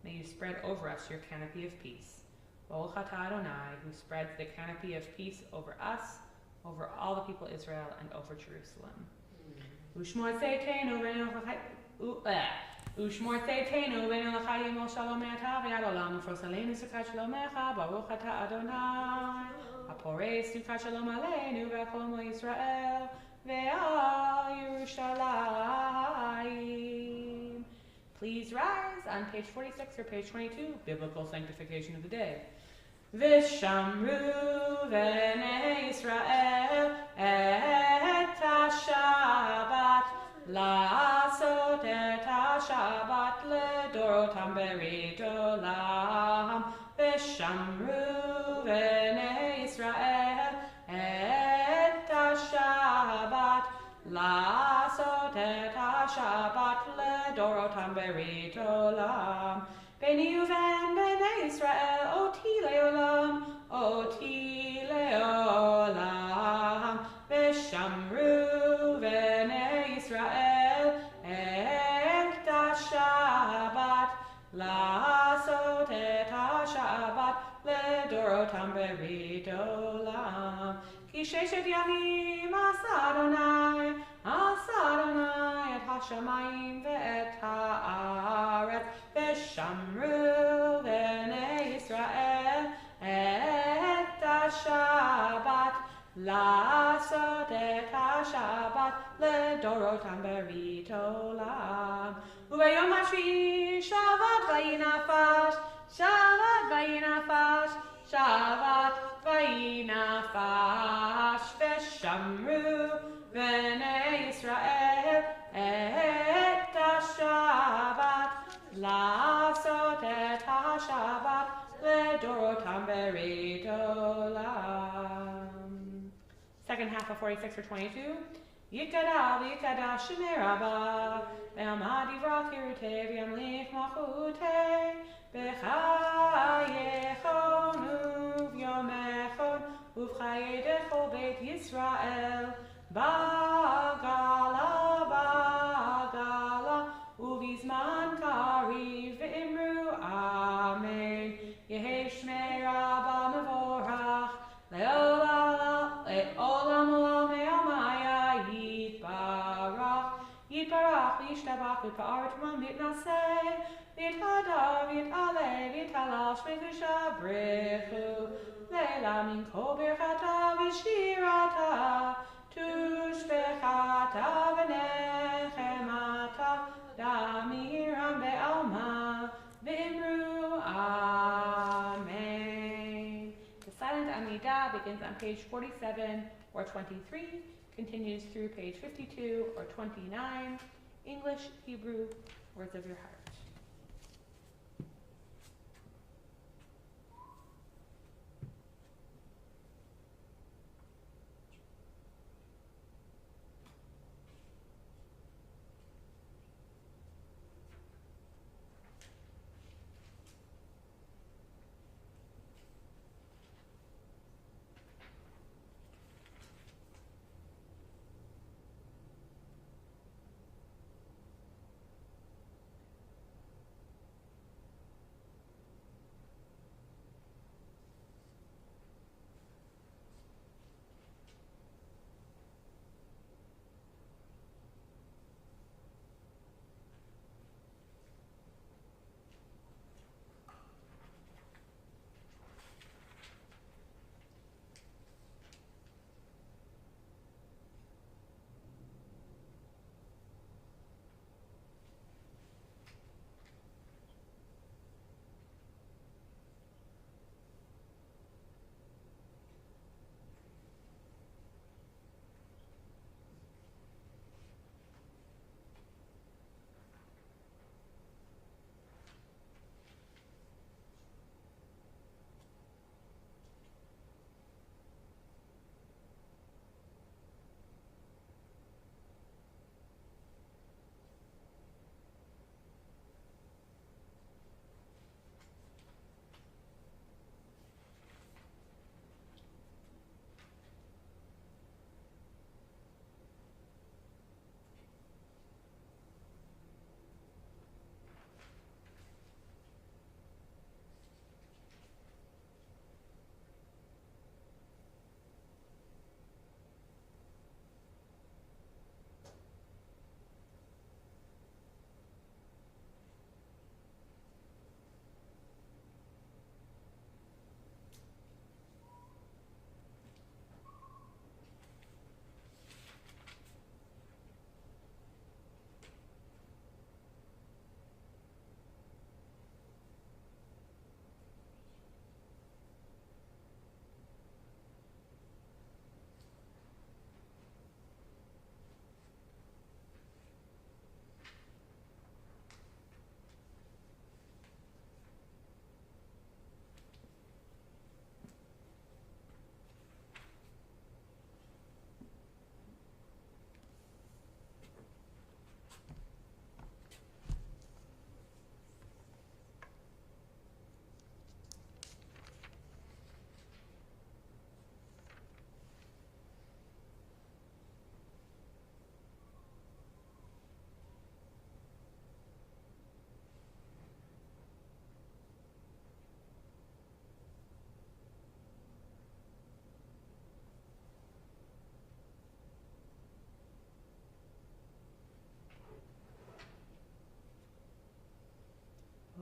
Speaker 3: May you spread over us your canopy of peace. Baruch atah Adonai, who spreads the canopy of peace over us, over all the people of Israel, and over Jerusalem. Ushmor tzeitenu v'enu l'chayim ol shalom me'ata v'yad olam ufros aleinu sukat shalomecha, Baruch atah Adonai, haporei sukat shalom aleinu v'chol mo Yisrael ve'al Yerushalayim. Please rise on page 46 or page 22, Biblical Sanctification of the Day. V'shamru v'nei Yisrael et ha-shabbat, la'asot et ha-shabbat ledorotam berit olam. V'shamru v'nei Yisrael et ha-shabbat, la'asot Shabbat ledorotam berit olam. Beni uven bnei Israel oti leolam. Veshamru bnei Israel et Shabbat לעשות את השבת לדורותם ברית עולם. כי 6 ימים עשה אדוני את השמיים ואת הארץ, ושמרו בני ישראל את השבת, לעשות את השבת לדורותם ברית עולם. וביום השביעי שבת וינפש, ושמרו בני ישראל את השבת, לעשות את השבת לדורותם ברית עולם. Second half of 46 or 22. Yikada v'yikada shemei rabba, ve'amad yivra kirutei v'yamlich malchutei, b'chayechon uv'yomechon uv'chayedecho beit Yisrael, ba'gala uv'izman kariv v'imru amen, yehi shmei rabba mevorach, le'olam olam me'amaya yitbarach v'yishtabach v'pa'aret man v'yitnaseh v'yithadar v'yit'aleh v'yit'alal shmei v'shabrechu le'la min kol birchata v'shirata tushbechata v'nechemata damiram be'alma v'imru amen. The silent Amidah begins on page 47 or 23, continues through page 52 or 29. English, Hebrew, words of your heart.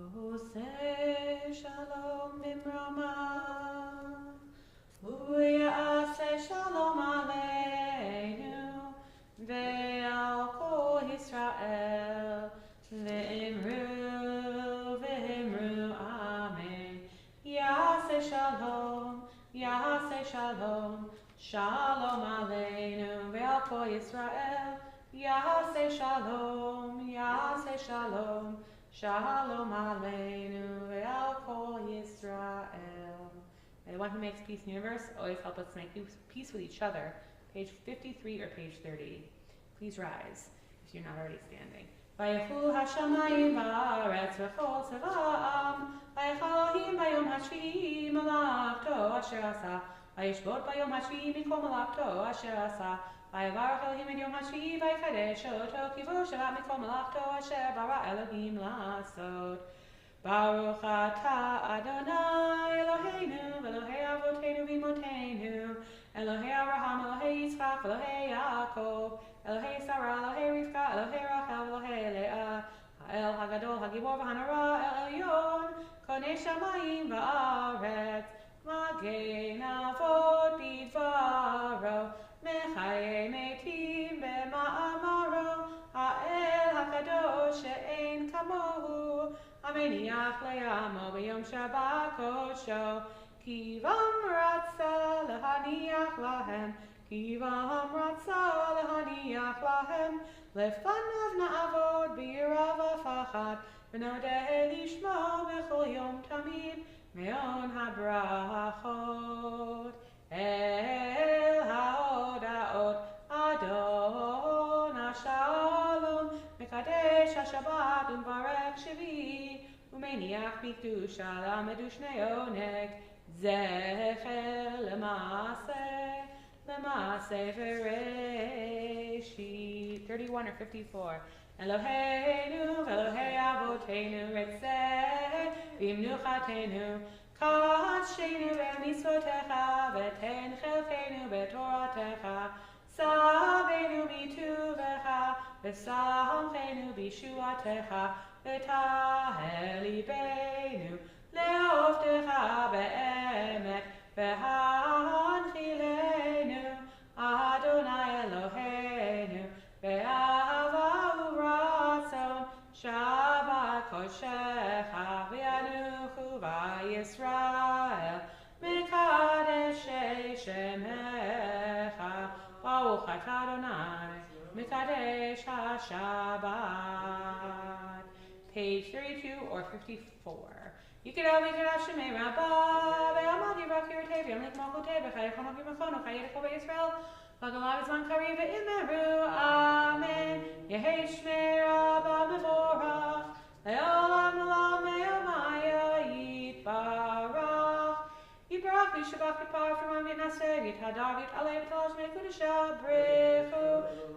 Speaker 3: Say shalom bimrama, say shalom aleinu, ve'al kol Yisrael, ve'imru amen. Yaseh shalom, shalom aleinu, ve'al kol Yisrael, Yaseh shalom, shalom aleinu ve'al kol Yisrael. May the one who makes peace in the universe always help us to make peace with each other. Page 53 or page 30. Please rise if you're not already standing. Vayechu hashamayim va'aretz v'chol tzeva'am, vayecha Elohim bayom hashvi'i malachto asher asa, vayishbot bayom hashvi'i mikol malachto asher asa, Vayevarach Elohim et Yom HaShvi'i vayikadesh oto kivu shavat mikol malachto asher bara Elohim lasot. Baruch atah Adonai Eloheinu v'Elohei avoteinu v'imotenu, Elohei Abraham, Elohei Yitzchak, Elohei Yaakov, Elohei Sarah, Elohei Rivka, Elohei Rachel, Elohei Leah, Ha'el Hagadol Hagibor v'Hanara El Elyon, Konei Shamayim va'aretz, Magen Avot bidvaro, Mechaye metim b'ma'amaro, Ha'el HaKadosh she'en kamohu, Ameniach le'amo b'yom Shabbat kosho, Kivam ratza lehaniach lahem, Kivam ratza lehaniach lahem, Lefanav na'avod b'yira v'fachad, V'nodeh lishmo b'chol yom tamid, Me'on habrachot. El ha'od Adon ha'shalom, Mekadesh ha'shabbat u'mvarech shvi, U'meniach b'kedusha lamedu shnei oneg, Zecher lema'aseh v'reishit. 31 or 54. Eloheinu v'Elohei avoteinu ritzeh v'imnuchatenu, Kachenu b'mitzvotecha v'ten chelkenu b'toratecha, Sabenu b'tuvecha v'samchenu b'shuatecha, v'tahel libenu le'oftecha be'emet, v'hanchilenu Adonai Eloheinu be'ahava u'ratzon, Shabbat koshecha v'yanuchu v'Yisrael, Mekadeshei shemecha, Baruch atah Adonai, Mekadesh HaShabbat. Page 32 or 54. Yikadav Shemei Rabbah, Ve'amal Yivrak Yirtei, V'yamlik Malchutei, V'chayechon V'yimachonu, Chayedechol V'Yisrael, V'galav Zman Kari V'imeru, Amen. Yehei Shmei Rabbah Mevorach, Le'olam Olam Me'omaya Yitbarach, Yibarach V'Shabach V'Par V'Ram V'Naseh, V'Yitadar V'Yit'aleh V'Talash V'Kudesha Brechu,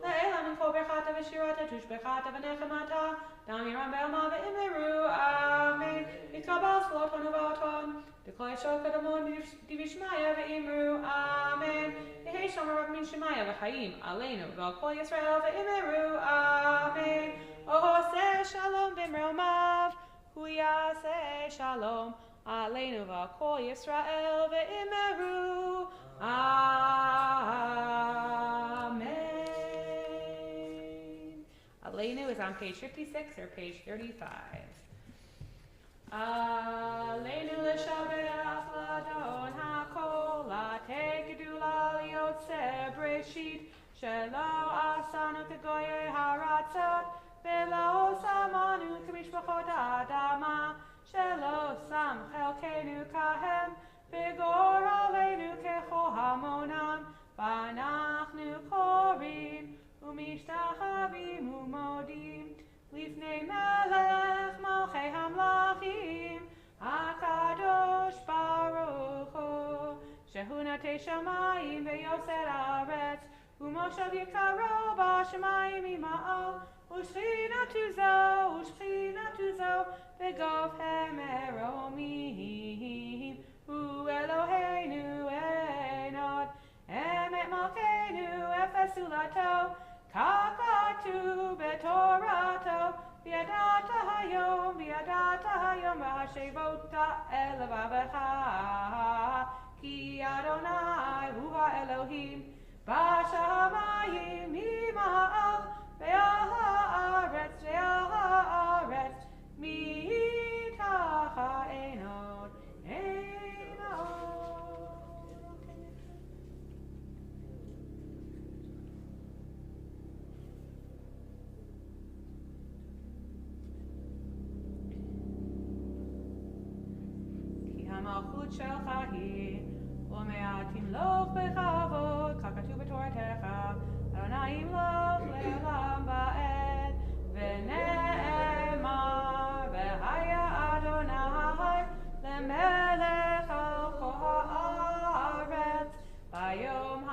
Speaker 3: Le'elam V'Kol Berchata V'Shirata Tushbechata V'Nechemata, Dam Yiram Be'alma V'Imeru, Amen. Yitkabal Sloton U'Vaoton, D'Kol Yeshol Kadamon D'Vishmaya V'Imru, Amen. Yehei Shomer Rav Min Shemaya V'Chaim Aleinu V'Al Kol Yisrael V'Imeru, Amen. Ohoseh Shalom B'Mromav, Hu Yaseh Shalom Aleinu V'Al Kol Yisrael V'Imeru, Amen. Aleinu is on page 56 or page 35. Aleinu l'shabeach l'adon ha'kol, la'tei gedula liyotzeh breshit, shelo asanu k'goyei haratzot, velo samanu k'mishpachot ha'adama, shelo sam chelkenu kahem, v'gor aleinu k'chol hamonam, v'anachnu korim, u'mishtachavim u'modim, Lifnei melech malchei hamlachim, HaKadosh Baruch Hu, Shehu notei shamayim ve'yoser haaretz, u'moshav yikaro b'shamayim ima'al, u'shchinatu zo, ve'gov hemeromim, U'Eloheinu enod, emet malkeinu efes ulato, Kakatu betorato, Viadata hayom השבota אל לבבך, כי אדוני הוא האלוהים, בשמיים ממעל, ועל הארץ מתחת העינות עינות. כי המלכות שלך היא, ומעט תמלוך בכבוד, ככתוב בתורתך, אדוני ימלוך לעולם ועד, ונאמר, והיה אדוני למלך על כל הארץ, ביום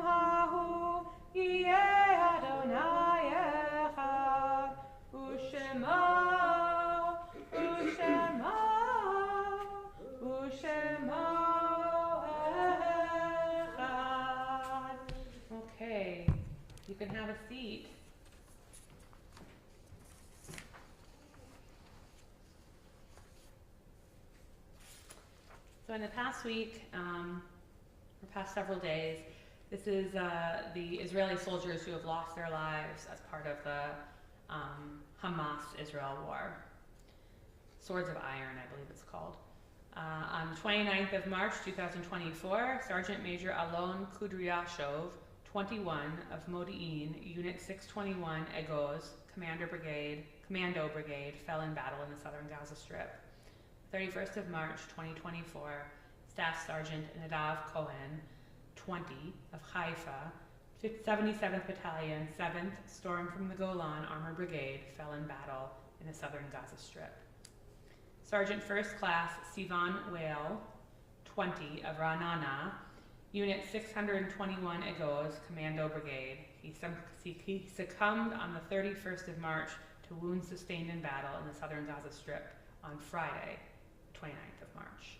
Speaker 3: ההוא יהיה אדוני אחד, ושמו אחד. Okay, you can have a seat. So in the past week, or past several days, this is the Israeli soldiers who have lost their lives as part of the Hamas-Israel war. Swords of Iron, I believe it's called. On 29th of March 2024, Sergeant Major Alon Kudryashov, 21 of Modi'in, Unit 621 Egoz, Commando Brigade, fell in battle in the southern Gaza Strip. 31st of March 2024, Staff Sergeant Nadav Cohen, 20 of Haifa, 77th Battalion, 7th Storm from the Golan Armor Brigade, fell in battle in the southern Gaza Strip. Sergeant First Class Sivan Whale, 20 of Ra'anana, Unit 621 Egoz, Commando Brigade. He succumbed on the 31st of March to wounds sustained in battle in the southern Gaza Strip on Friday, 29th of March.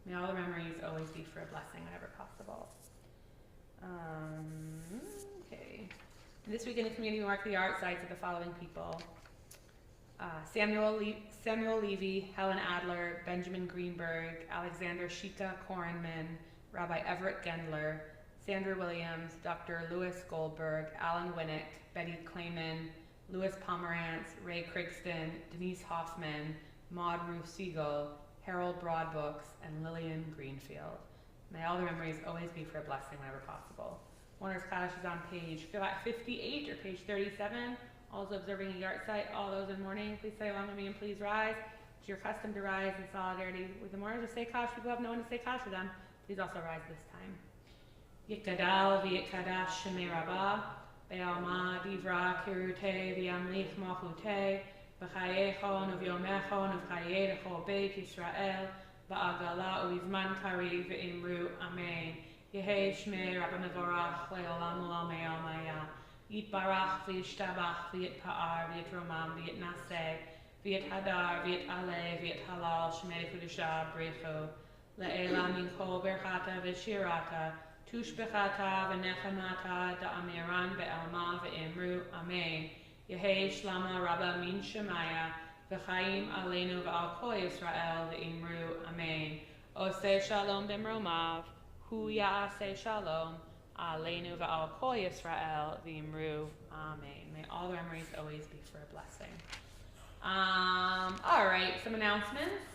Speaker 3: May all the memories always be for a blessing whenever possible. Okay. This week in the community, we mark the art sites of the following people. Samuel Levy, Helen Adler, Benjamin Greenberg, Alexander Shika Korenman, Rabbi Everett Gendler, Sandra Williams, Dr. Louis Goldberg, Alan Winnick, Betty Clayman, Louis Pomerantz, Ray Krigston, Denise Hoffman, Maud Ruth Siegel, Harold Broadbooks, and Lillian Greenfield. May all the memories always be for a blessing whenever possible. Warner's Kaddish is on page 58 or page 37. Also observing a yard site, all those in mourning, please say along with me and please rise. It's your custom to rise in solidarity with the mourners or say Kaddish. People have no one to say Kaddish for them. Please also rise this time. Yikadal v'yikadash shemei rabbah, be'alma divra kirute v'yamlich malchute, b'chayechon uv'yomechon uv'chayei l'chol beit Yisrael, ba'agala u'izman kari v'imru amen. Yehei shmei rabba mevorach le'olam u'lamei almaya. Yitbarach v'yishtabach v'yitpa'ar v'yitromam v'yitnaseh v'yithadar v'yit'aleh v'yithalal shmei kudusha b'rechu le'ela min kol berchata v'shirata tushbechata v'nechamata da'amiran be'alma v'imru amen. Yehei shlama rabba min shemaya v'chaim aleinu v'al kol Yisrael v'imru amen. Oseh shalom b'mromav hu ya'aseh shalom Aleinu v'al kol Yisrael v'imru amen. May all the memories always be for a blessing. All right, some announcements.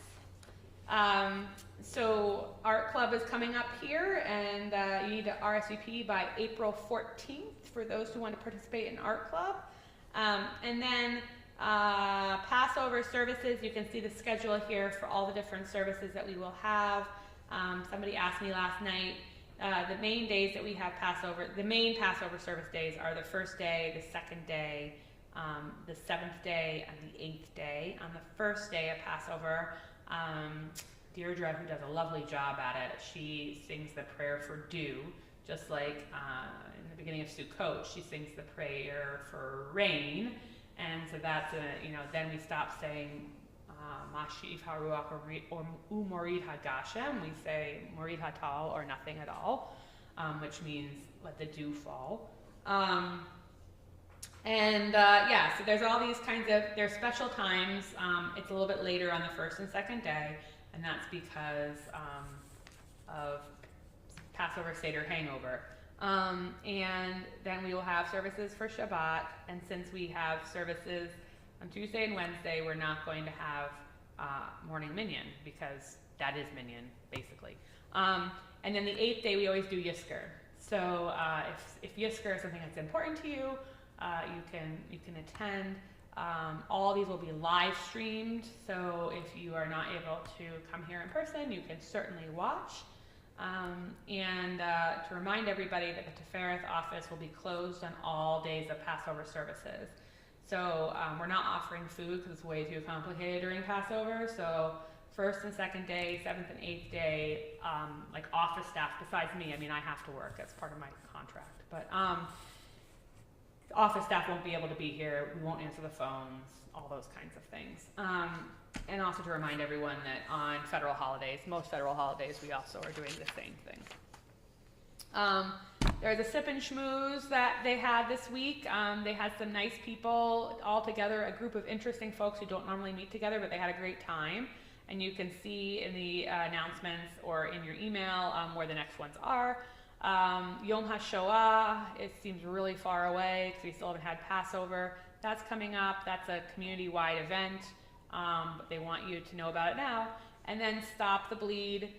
Speaker 3: So art club is coming up here, and you need to RSVP by April 14th for those who want to participate in art club. And then Passover services, you can see the schedule here for all the different services that we will have. Somebody asked me last night, the main days that we have Passover, the main Passover service days are the first day, the second day, the seventh day, and the eighth day. On the first day of Passover, Deirdre, who does a lovely job at it, she sings the prayer for dew, just like in the beginning of Sukkot, she sings the prayer for rain, and so that's then we stop saying Mashiv Haruach or Morid Hagashem. We say Morid Hatal or nothing at all, which means let the dew fall. And so there's all these kinds of, there's special times. It's a little bit later on the first and second day, and that's because of Passover Seder hangover. And then we will have services for Shabbat, and since we have services on Tuesday and Wednesday, we're not going to have morning minyan, because that is minyan, basically. And then the 8th day, we always do Yizkor. So if Yizkor is something that's important to you, you can attend. All these will be live streamed, so if you are not able to come here in person, you can certainly watch. And to remind everybody that the Tifereth office will be closed on all days of Passover services. So we're not offering food because it's way too complicated during Passover. So first and second day, 7th and 8th day, like office staff, besides me, I mean, I have to work, that's part of my contract. But office staff won't be able to be here, we won't answer the phones, all those kinds of things. And also to remind everyone that on federal holidays, most federal holidays, we also are doing the same thing. There's a sip and schmooze that they had this week. They had some nice people all together, a group of interesting folks who don't normally meet together, but they had a great time. And you can see in the announcements or in your email where the next ones are. Yom HaShoah, it seems really far away because we still haven't had Passover. That's coming up. That's a community-wide event, but they want you to know about it now. And then Stop the Bleed,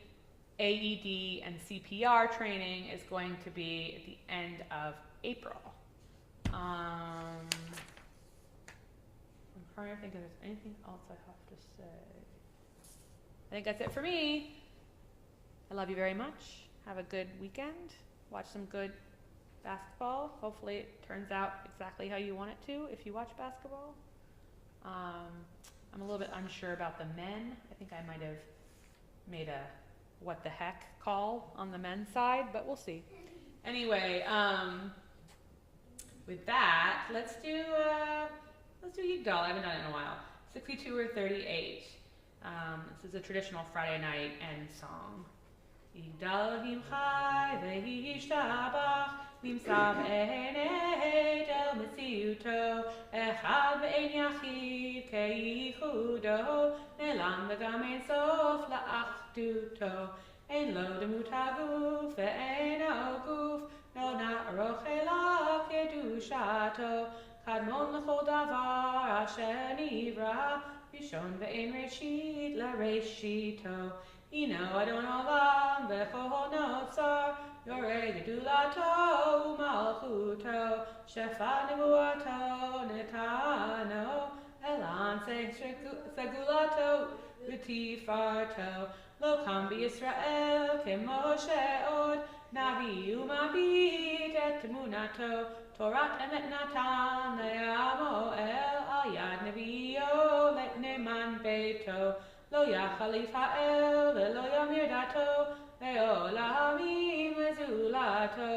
Speaker 3: AED, and CPR training is going to be at the end of April. I'm trying to think if there's anything else I have to say. I think that's it for me. I love you very much. Have a good weekend. Watch some good basketball. Hopefully it turns out exactly how you want it to if you watch basketball. I'm a little bit unsure about the men. I think I might have made a what the heck call on the men's side, but we'll see. Anyway, with that, let's do Yigdal. I haven't done it in a while. 62 or 38. This is a traditional Friday night end song. Yigdal himchai v'yishtabach nimsav ened el metziuto echad ve'en yachid keichudo nelam v'gam ein sof la'achduto ein lo demut haguf ve'en oguf no na'aroch ela kedushato kadmon l'chol davar asher nivra rishon ve'en reshit la'reshito Ino Adon Olam v'chol notzar Yorei gedulato u'malchuto Shefa nevuato netano Elan segulato v'tifarto Lo kam b'Yisrael k'Moshe od Navi u'mabit et emunato Torat emet natan le'amo el Al yad nevio le'neman beito Lo yachalif ha'el ve'lo yamir dato le'olamim mezulato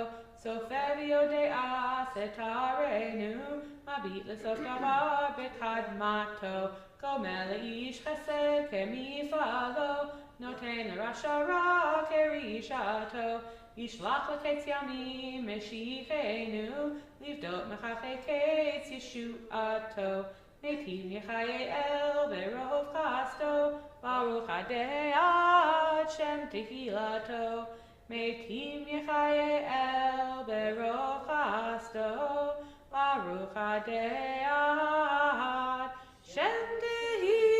Speaker 3: sofer v'yodea setarenu mabit l'sof davar b'kadmato gomel le'ish chesed kemifalo noten l'rasha ra kerishato yishlach l'ketz yamim meshichenu livdot mechachei ketz yeshuato Neitim Yechael berov chasto, Baruch Adei ad Shem Tehilato. Neitim Yechael berov chasto, Baruch Adei ad Shem Tehilato.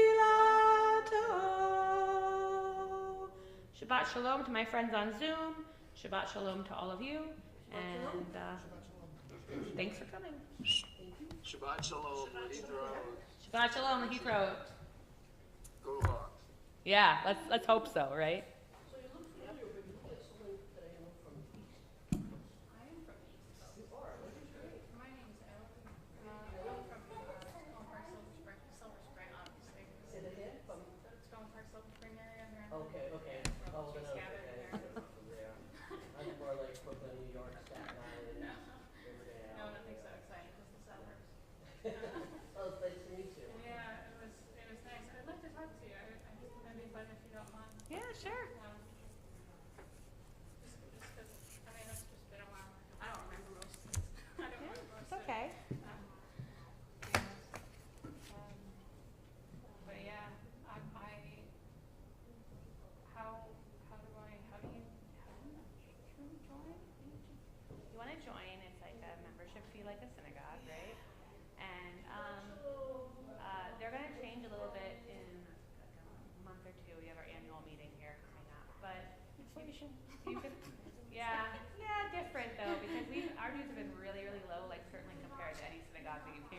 Speaker 3: Shabbat Shalom to my friends on Zoom. Shabbat Shalom to all of you. And thanks for coming.
Speaker 2: Shabbat Shalom, Heathrow.
Speaker 3: Shabbat Shalom, Heathrow.
Speaker 2: Go Hawks.
Speaker 3: Yeah, let's hope so, right?
Speaker 4: So you look familiar, but you look like someone that I know from
Speaker 5: I am from East.
Speaker 4: You are, which is great.
Speaker 5: My name's Ellen. I'm from Stone Park, Silver Spring, obviously.
Speaker 4: Say that again? From,
Speaker 5: Stone Park, Silver Spring area.
Speaker 4: okay. Oh,
Speaker 5: She's
Speaker 4: no,
Speaker 5: gathered
Speaker 4: okay.
Speaker 5: there.
Speaker 4: I'm more like Brooklyn, New York, Staten Island,
Speaker 5: No.
Speaker 4: Riverdale.
Speaker 5: No, nothing so exciting, just the suburbs.
Speaker 4: Oh, it's nice to meet you.
Speaker 5: Yeah, it was nice. I'd like to talk to you. I'd be fun if you don't mind.
Speaker 3: Yeah, sure.
Speaker 5: Just 'cause, I mean, it's just been a while. I don't remember most things. I don't remember most
Speaker 3: It's okay.
Speaker 5: of it.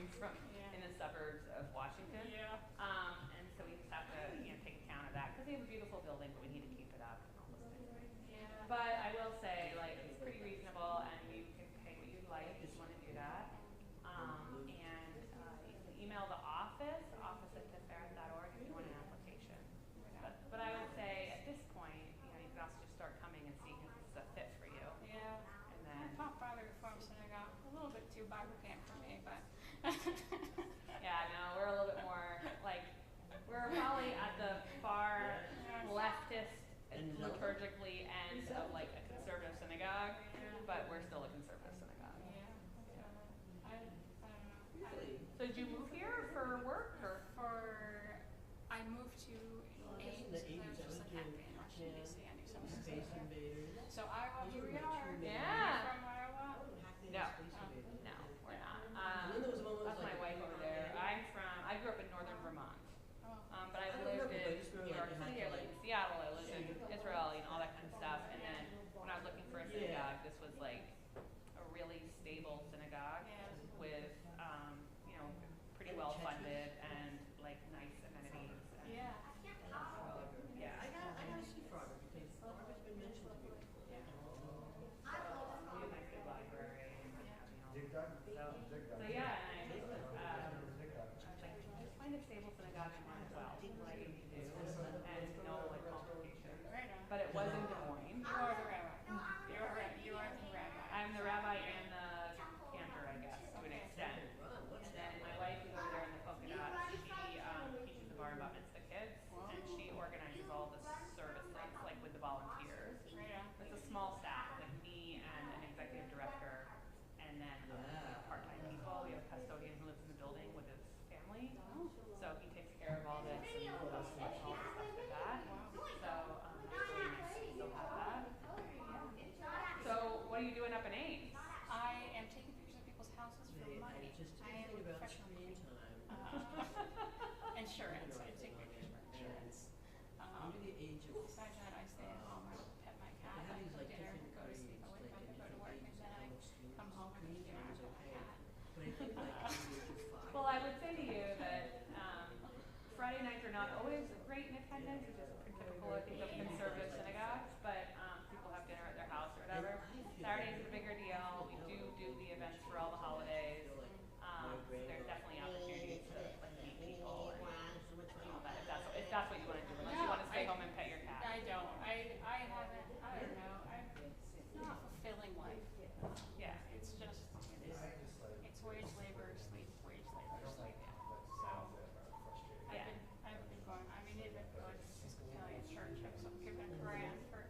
Speaker 3: coming from in the suburbs of Washington.
Speaker 5: Yeah.
Speaker 3: And so we just have to, take account of that because we have a beautiful building, but we need to keep it up and all those things.
Speaker 5: Yeah.
Speaker 3: But I will say, like, it's pretty reasonable, and you can pay what you'd like if you want to do that. And you can email the office at tifereth.org if you want an application. But I would say at this point, you can also just start coming and seeing if this is a fit for you.
Speaker 5: Yeah.
Speaker 3: And
Speaker 5: I
Speaker 3: then,
Speaker 5: taught Father Reformed Synagogue. A little bit too Bible camp for me, but.
Speaker 3: yeah, no, we're a little bit more like we're probably at the far leftist liturgically end of like a conservative synagogue, but we're still a conservative synagogue.
Speaker 5: Yeah. I don't know.
Speaker 3: So did you move here for work or?
Speaker 5: I moved to Ames because I was just like happy in Washington DC. I knew someone was
Speaker 1: Space
Speaker 5: there.
Speaker 1: Invaders.
Speaker 5: So Iowa, here we are.
Speaker 3: Yeah.
Speaker 5: From Iowa.
Speaker 3: No, no, we're not.
Speaker 1: And then there was one
Speaker 3: That's my wife over there. I grew up in northern Vermont.
Speaker 5: Oh.
Speaker 3: But I've lived in New York City, I lived in Seattle, I lived in Israel, all that kind of stuff. And then when I was looking for a synagogue, this was like a really stable synagogue with, pretty well funded and like nice amenities. And
Speaker 5: Yeah.
Speaker 3: yeah.
Speaker 1: I gotta see Frogger because Frogger's been mentioned to me before.
Speaker 3: We have a nice big library. And, so yeah, and I was like, just find a stable synagogue in one as well, what I need to do, and no like complications.
Speaker 5: Right on.
Speaker 3: But it was in Des Moines.
Speaker 5: You are the rabbi. You are the rabbi.
Speaker 3: I'm the rabbi and the cantor, I guess, to an extent. And then my wife is over there in the Polka Dot. She teaches the bar and bat mitzvah kids, and she organizes all the services, like with the volunteers.
Speaker 5: Right on.
Speaker 3: It's a small staff, like me and an executive director, and then part-time people. We have a custodian who lives in the building with his family, so he takes care of all this and all the stuff with that. So it's really nice to still have that. So what are you doing up in Ames?
Speaker 5: I am taking pictures of people's houses for money.
Speaker 1: Just
Speaker 5: I am
Speaker 1: thinking
Speaker 5: a
Speaker 1: about
Speaker 5: professional
Speaker 1: screen
Speaker 5: cookie.
Speaker 1: time.
Speaker 5: Insurance. I take pictures for insurance.
Speaker 1: Under the age of
Speaker 5: Besides that, I stay at home. I pet my cat.
Speaker 1: I
Speaker 5: I
Speaker 1: have these
Speaker 5: cook
Speaker 1: like
Speaker 5: dinner,
Speaker 1: different
Speaker 5: go to
Speaker 1: grades,
Speaker 5: sleep. I wake
Speaker 1: like
Speaker 5: up,
Speaker 1: at
Speaker 5: go to
Speaker 1: different
Speaker 5: work, and
Speaker 1: ages
Speaker 5: then
Speaker 1: how
Speaker 5: I
Speaker 1: much screen
Speaker 5: come home and
Speaker 1: screen
Speaker 5: eat dinner
Speaker 1: time is
Speaker 5: with my
Speaker 1: okay.
Speaker 5: cat.
Speaker 1: But I think like age of 5.
Speaker 3: Well, I would say to you that Friday nights are not always great in attendance, which is pretty typical, I think, of conservative synagogues, but people have dinner at their house or whatever. Saturdays is a bigger deal. We do the events for all the holidays. So there's definitely opportunities to like meet people and all that. If that's what you want to do, unless you want to stay home and pet your cat.
Speaker 5: I don't. I haven't. I don't know. It's not a fulfilling life.
Speaker 3: Yeah.
Speaker 5: It's just. It's wage labor, sleep, wage labor, sleep. So.
Speaker 3: Yeah.
Speaker 5: I've been going. I mean, even going to Episcopalian church. I'm giving a grand for.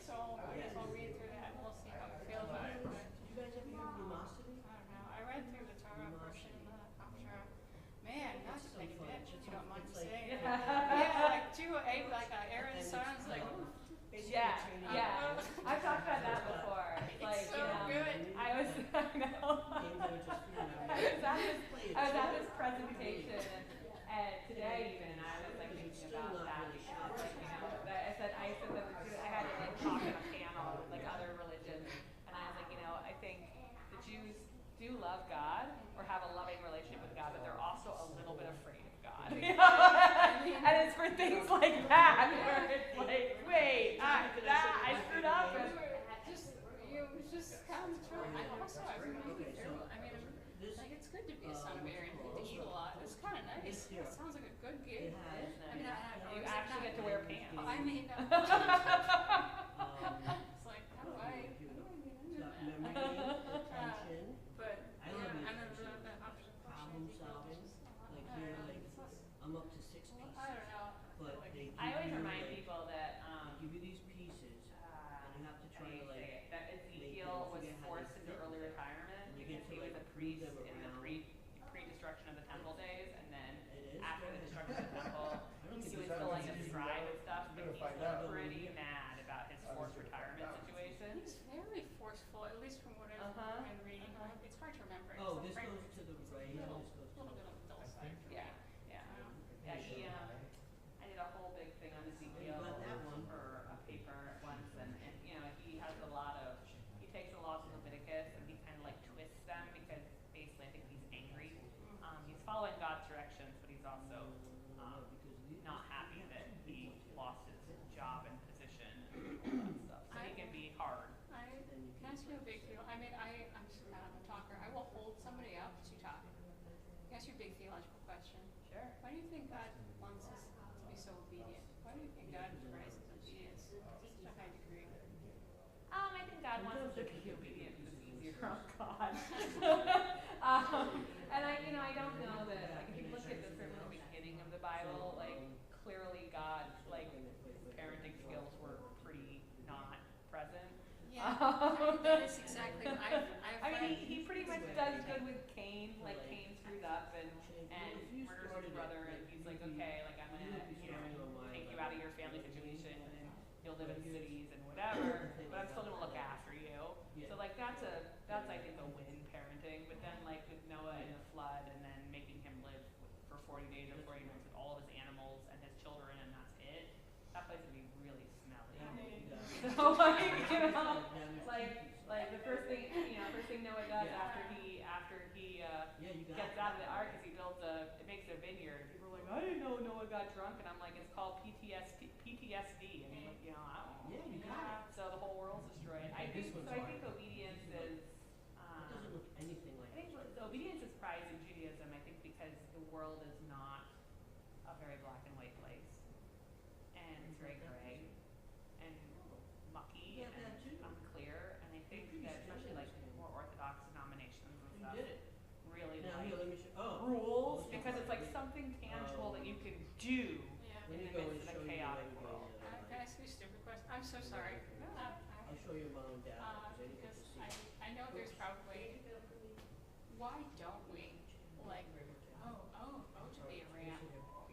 Speaker 5: So I guess I'll read through that. We'll see how it feels about it. But
Speaker 1: Did you guys ever hear of Lumosity?
Speaker 5: I don't know. I read through the Torah portion of the Haftarah. Man, that's a big bitch. If you don't mind me saying. Yeah, like like Aaron's sons, like.
Speaker 3: Yeah. I've talked about that before.
Speaker 5: It's
Speaker 3: Like,
Speaker 5: so good.
Speaker 3: I was I was at this presentation and today even I was like thinking about that. Like, I said that I had to like talk in a panel with like other religions, and I was like, I think the Jews do love God or have a loving relationship with God, but they're also a little bit afraid of God. And it's for things like that where it's like, wait, I screwed up.
Speaker 5: You just come through. I also I remember through. I mean, like it's good to be a son of Aaron and to eat a lot. It's kind of nice. It sounds like a good gig. I mean,
Speaker 3: You actually get to wear pants.
Speaker 5: I mean, it's like how do I
Speaker 1: Memory, attention,
Speaker 5: But
Speaker 1: I
Speaker 5: yeah,
Speaker 1: love
Speaker 5: I'm
Speaker 1: it.
Speaker 5: gonna the option.
Speaker 1: problem solving. Like here, like I'm up to 6 pieces.
Speaker 5: I don't know.
Speaker 1: But they
Speaker 3: I always
Speaker 1: give you,
Speaker 3: remind
Speaker 1: like,
Speaker 3: people that
Speaker 1: give you these pieces, and you have to try to like.
Speaker 3: that Ezekiel was forced into early retirement because he was a priest in the pre-destruction of the temple days, and then after the also not happy that he lost his job and position and all that stuff. So he can be hard.
Speaker 5: Can I ask you a big deal? I mean, I'm a talker. I will hold somebody up to talk. Can I ask you a big theological question?
Speaker 3: Sure.
Speaker 5: Why do you think God wants us to be so obedient? Why do you think God prizes obedience to such a high degree?
Speaker 3: I think God wants us to be obedient because it's easier on God. And I don't know that, like, if you look at the sort of beginning of the Bible, like, clearly God, like, his parenting skills were pretty not present.
Speaker 5: Yeah, that is exactly what I've
Speaker 3: I mean,
Speaker 5: read.
Speaker 3: he pretty much does good with Cain. Like, Cain screws up and murders his brother, and he's like, okay, like, I'm gonna, take you out of your family situation, and then you'll live in cities and whatever, but I'm still gonna look after you. So, like, that's I think a win parenting. But then, like, with Noah and the flood, and then making him live for 40 days or 40 nights with all of his animals and his children, and that's it. That place would be really smelly. So, like the first thing Noah does after he gets out of the ark is he builds makes a vineyard. People are like, I didn't know Noah got drunk, and I'm like, it's called PTSD. I mean, I don't know.
Speaker 1: Yeah, you got it.
Speaker 3: So the whole world's destroyed. I think obedience is.
Speaker 1: It doesn't look anything like
Speaker 3: I think obedience is prized in Judaism. I think because the world is not a very black and white place, and it's very gray and mucky and unclear. And I think that especially like more orthodox denominations and stuff really
Speaker 1: Now,
Speaker 3: like
Speaker 1: here, let me show. Oh,
Speaker 3: rules because it's like something tangible that you can do
Speaker 5: Yeah.
Speaker 1: let
Speaker 3: in
Speaker 1: me
Speaker 3: the
Speaker 1: go and
Speaker 3: midst of
Speaker 1: show
Speaker 3: a
Speaker 1: you
Speaker 3: chaotic
Speaker 1: my,
Speaker 3: world.
Speaker 5: Can I ask you a stupid question? I'm so sorry.
Speaker 1: I'll show you my own data because I didn't get
Speaker 5: Because
Speaker 1: to see.
Speaker 5: I know there's probably, why don't we, like, to be a ramp